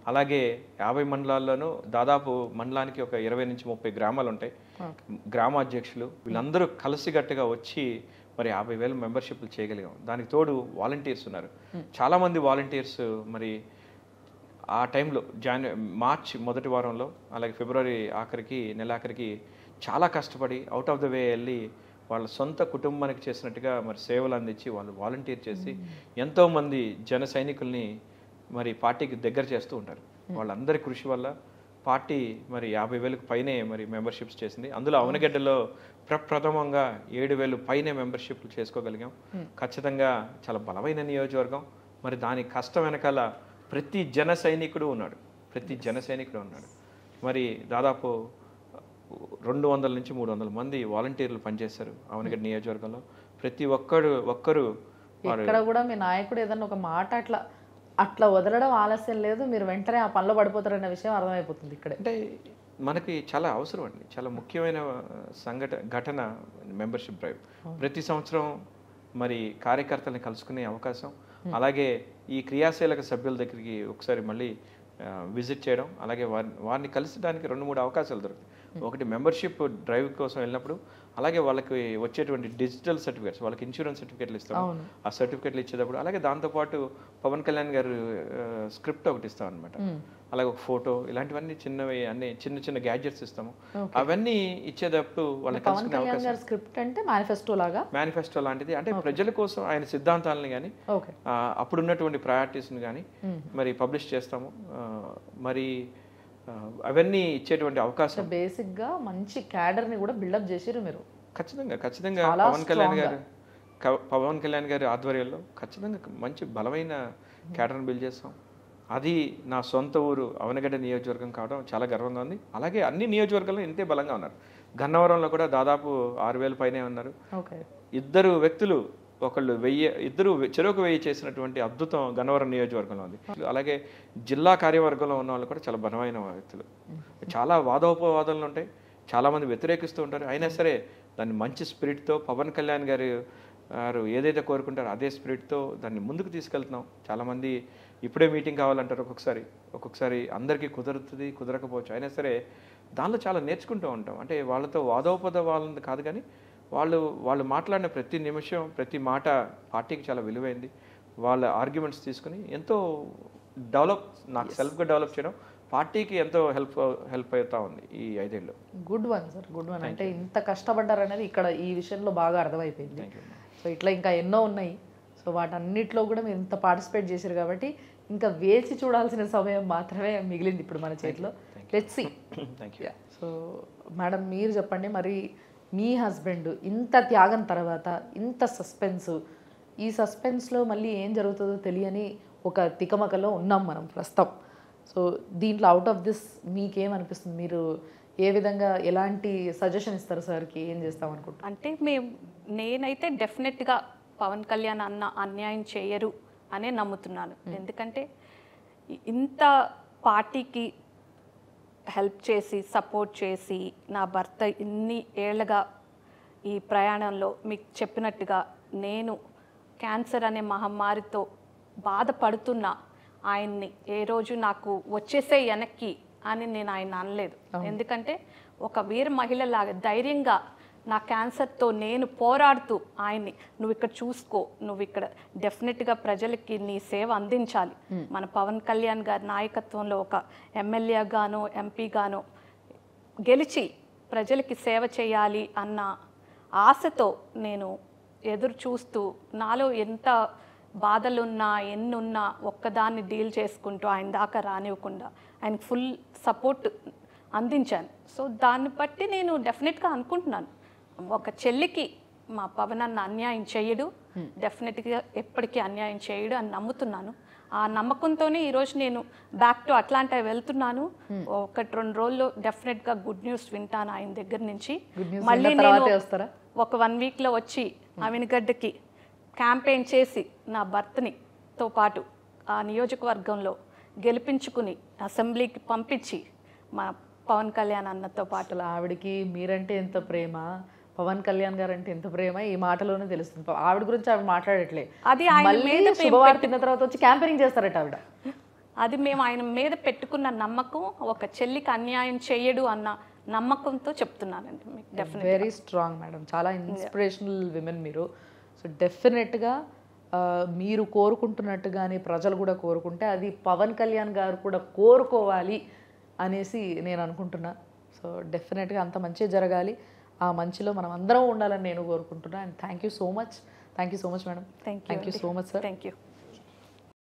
B: అలాగే 50 మండలాల్లోనూ దాదాపు మండలానికి ఒక 20 నుంచి 30 గ్రామాలు ఉంటాయి, గ్రామాధ్యక్షులు. వీళ్ళందరూ కలిసిగట్టుగా వచ్చి మరి 50,000 మెంబర్షిప్లు చేయగలిగాం. దానికి తోడు వాలంటీర్స్ ఉన్నారు, చాలామంది వాలంటీర్స్. మరి ఆ టైంలో మార్చి మొదటి వారంలో, అలాగే ఫిబ్రవరి ఆఖరికి, నెలాఖరికి చాలా కష్టపడి అవుట్ ఆఫ్ ద వే వెళ్ళి వాళ్ళ సొంత కుటుంబానికి చేసినట్టుగా మరి సేవలు అందించి వాళ్ళు వాలంటీర్ చేసి ఎంతోమంది జన సైనికుల్ని మరి పార్టీకి దగ్గర చేస్తూ ఉంటారు. వాళ్ళందరి కృషి వల్ల పార్టీ మరి 50,000కు పైనే మరి మెంబర్షిప్స్ చేసింది. అందులో అవనగడ్డలో ప్రప్రథమంగా 7,000 పైనే మెంబర్షిప్లు చేసుకోగలిగాం. ఖచ్చితంగా చాలా బలమైన నియోజకవర్గం. మరి దాని కష్టం వెనకాల ప్రతి జన సైనికుడు ఉన్నాడు, మరి దాదాపు 200 నుంచి 300 మంది వాలంటీర్లు పనిచేశారు అవనగడ్డ నియోజకవర్గంలో. ప్రతి ఒక్కరు
A: ఇక్కడ కూడా మీ నాయకుడు ఏదన్నా ఒక మాట అట్లా వదలడం ఆలస్యం లేదు, మీరు వెంటనే ఆ పనిలో పడిపోతారనే విషయం అర్థమైపోతుంది ఇక్కడ.
B: అంటే మనకి చాలా అవసరం అండి, చాలా ముఖ్యమైన ఘటన మెంబర్షిప్ డ్రైవ్. ప్రతి సంవత్సరం మరి కార్యకర్తల్ని కలుసుకునే అవకాశం, అలాగే ఈ క్రియాశీలక సభ్యుల దగ్గరికి ఒకసారి మళ్ళీ విజిట్ చేయడం, అలాగే వారిని కలిసడానికి 2-3 అవకాశాలు దొరుకుతాయి. ఒకటి మెంబర్షిప్ డ్రైవ్ కోసం వెళ్ళినప్పుడు, అలాగే వాళ్ళకి వచ్చేటువంటి డిజిటల్ సర్టిఫికేట్స్, వాళ్ళకి ఇన్సూరెన్స్ సర్టిఫికేట్లు ఇస్తాం, ఆ సర్టిఫికేట్లు ఇచ్చేటప్పుడు, అలాగే దాంతోపాటు పవన్ కళ్యాణ్ గారు స్క్రిప్ట్ ఒకటి ఇస్తాం అనమాట, అలాగే ఒక ఫోటో, ఇలాంటివన్నీ చిన్నవి అన్ని చిన్న గ్యాడ్జెట్స్ ఇస్తాము. అవన్నీ ఇచ్చేటప్పుడు వాళ్ళకి కలుసుకునే అవకాశం.
A: స్క్రిప్ట్ అంటే
B: మేనిఫెస్టో లాంటిది, అంటే ప్రజల కోసం ఆయన సిద్ధాంతాలని కానీ అప్పుడున్నటువంటి ప్రయారిటీస్ని కానీ మరి పబ్లిష్ చేస్తాము. మరి అవన్నీ ఇచ్చేటువంటి అవకాశం.
A: బేసిక్గా మంచి క్యాడర్ని కూడా బిల్డప్ చేసారు మీరు.
B: ఖచ్చితంగా పవన్ కళ్యాణ్ గారి ఆధ్వర్యంలో ఖచ్చితంగా మంచి బలమైన క్యాడర్ని బిల్డ్ చేస్తాం. అది నా సొంత ఊరు అవనగడ్డ నియోజకవర్గం కావడం చాలా గర్వంగా ఉంది. అలాగే అన్ని నియోజకవర్గాల్లో ఇంతే బలంగా ఉన్నారు. గన్నవరంలో కూడా దాదాపు 6,000 పైనే ఉన్నారు. ఇద్దరు వ్యక్తులు, ఒకళ్ళు 1000, ఇద్దరు చెరకు 1000 చేసినటువంటి అద్భుతం గన్నవరం నియోజకవర్గంలో ఉంది. అలాగే జిల్లా కార్యవర్గంలో ఉన్న వాళ్ళు కూడా చాలా బలమైన వ్యక్తులు. చాలా వాదోపవాదాలు ఉంటాయి, చాలామంది వ్యతిరేకిస్తూ ఉంటారు, అయినా సరే దాన్ని మంచి స్పిరిట్తో పవన్ కళ్యాణ్ గారు ఏదైతే కోరుకుంటారో అదే స్పిరిట్తో దాన్ని ముందుకు తీసుకెళ్తున్నాం. చాలామంది ఇప్పుడే మీటింగ్ కావాలంటారు, ఒక్కొక్కసారి అందరికీ కుదరకపోవచ్చు, అయినా సరే దానిలో చాలా నేర్చుకుంటూ ఉంటాం. అంటే వాళ్ళతో వాదోపవాదాలు కాదు, కానీ వాళ్ళు మాట్లాడిన ప్రతి నిమిషం, ప్రతి మాట పార్టీకి చాలా విలువైంది. వాళ్ళ ఆర్గ్యుమెంట్స్ తీసుకుని ఎంతో నాకు సెల్ఫ్గా డెవలప్ చేయడం పార్టీకి ఎంతో హెల్ప్ అవుతా ఉంది ఈ 5 ఏళ్ళు.
A: Good one sir, good one. అంటే ఇంత కష్టపడ్డారనేది ఇక్కడ ఈ విషయంలో బాగా అర్థమైపోయింది. సో ఇట్లా ఇంకా ఎన్నో ఉన్నాయి. సో వాటన్నిటిలో కూడా మీరు ఇంత పార్టిసిపేట్ చేశారు కాబట్టి ఇంకా వేచి చూడాల్సిన సమయం మాత్రమే మిగిలింది ఇప్పుడు మన చేతిలో. Let's see. సో మేడం, మీరు చెప్పండి, మరి మీ హస్బెండ్ ఇంత త్యాగం తర్వాత ఇంత ఈ సస్పెన్స్లో మళ్ళీ ఏం జరుగుతుందో తెలియని ఒక తికమకలో ఉన్నాం మనం ప్రస్తుతం. సో దీంట్లో అవుట్ ఆఫ్ దిస్ మీకేమనిపిస్తుంది? మీరు ఏ విధంగా ఎలాంటి సజెషన్ ఇస్తారు సార్కి? ఏం చేస్తాం అనుకుంటున్నారు?
C: అంటే నేనైతే డెఫినెట్గా పవన్ కళ్యాణ్ అన్న అన్యాయం చేయరు అనే నమ్ముతున్నాను. ఎందుకంటే ఇంత పార్టీకి హెల్ప్ చేసి, సపోర్ట్ చేసి, నా భర్త ఇన్ని ఏళ్ళగా ఈ ప్రయాణంలో మీకు చెప్పినట్టుగా నేను క్యాన్సర్ అనే మహమ్మారితో బాధపడుతున్నా, ఆయన్ని ఏ రోజు నాకు వచ్చేసే వెనక్కి అని నేను ఆయన అనలేదు. ఎందుకంటే ఒక వీర మహిళలాగా ధైర్యంగా నా క్యాన్సర్తో నేను పోరాడుతూ ఆయన్ని, నువ్వు ఇక్కడ చూసుకో, నువ్వు ఇక్కడ డెఫినెట్గా ప్రజలకి నీ సేవ అందించాలి, మన పవన్ కళ్యాణ్ గారి నాయకత్వంలో ఒక ఎమ్మెల్యేగానో ఎంపీగానో గెలిచి ప్రజలకి సేవ చేయాలి అన్న ఆశతో నేను ఎదురు చూస్తూ నాలో ఎంత బాధలున్నా ఎన్నున్నా ఒక్కదాన్ని డీల్ చేసుకుంటూ ఆయన దాకా రానివ్వకుండా ఆయన ఫుల్ సపోర్ట్ అందించాను. సో దాన్ని బట్టి నేను డెఫినెట్గా అనుకుంటున్నాను, ఒక చెల్లికి మా పవన్ అన్న అన్యాయం చేయడు, డెఫినెట్గా ఎప్పటికీ అన్యాయం చేయడు అని నమ్ముతున్నాను. ఆ నమ్మకంతోనే ఈరోజు నేను బ్యాక్ టు అట్లాంటా వెళ్తున్నాను. 1-2 రోజుల్లో డెఫినెట్గా గుడ్ న్యూస్ వింటాను ఆయన దగ్గర నుంచి. మళ్ళీ నేను ఒక 1 వీక్లో వచ్చి అవినిగడ్డకి క్యాంపెయిన్ చేసి నా భర్తనితో పాటు ఆ నియోజకవర్గంలో గెలిపించుకుని అసెంబ్లీకి పంపించి మా పవన్ కళ్యాణ్ అన్నతో పాటు.
A: అసలు ఆవిడకి మీరంటే ఎంత ప్రేమ, పవన్ కళ్యాణ్ గారు అంటే ఎంత ప్రేమ ఈ మాటలోనే తెలుస్తుంది. ఆవిడ గురించి ఆవిడ మాట్లాడట్లే,
C: అది ఆయన మీద
A: శుభవార్త తిన్న తర్వాత వచ్చి క్యాంపెయినింగ్ చేస్తారట ఆవిడ.
C: అది మేము ఆయన మీద పెట్టుకున్న నమ్మకం, ఒక చెల్లికి అన్యాయం చేయడు అన్న నమ్మకంతో చెప్తున్నానండి మీకు. డెఫినెట్
A: వెరీ స్ట్రాంగ్ మేడం, చాలా ఇన్స్పిరేషనల్ విమెన్ మీరు. సో డెఫినెట్గా మీరు కోరుకుంటున్నట్టుగానే ప్రజలు కూడా కోరుకుంటే అది పవన్ కళ్యాణ్ గారు కూడా కోరుకోవాలి అనేసి నేను అనుకుంటున్నా. సో డెఫినెట్గా అంత మంచి జరగాలి, ఆ మంచిలో మనం అందరం ఉండాలని నేను కోరుకుంటున్నాను. And thank you so much madam.
C: Thank you so much sir. Thank you.